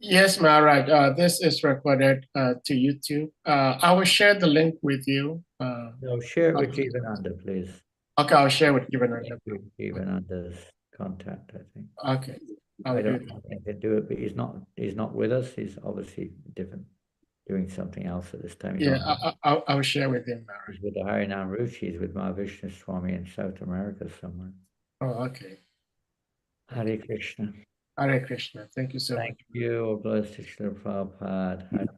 Yes, Maharaj. This is recorded to YouTube. I will share the link with you. No, share it with Jivananda, please. Okay, I'll share with Jivananda. Jivananda's contact, I think. Okay. I don't know if they do it, but he's not with us. He's obviously different, doing something else at this time. I'll share with him, Maharaj. He's with the Harinam Ruchi. He's with Mahavishnu Swami in South America somewhere. Oh, okay. Hare Krishna. Hare Krishna. Thank you so much. Thank you. Blessed Srila Prabhupada.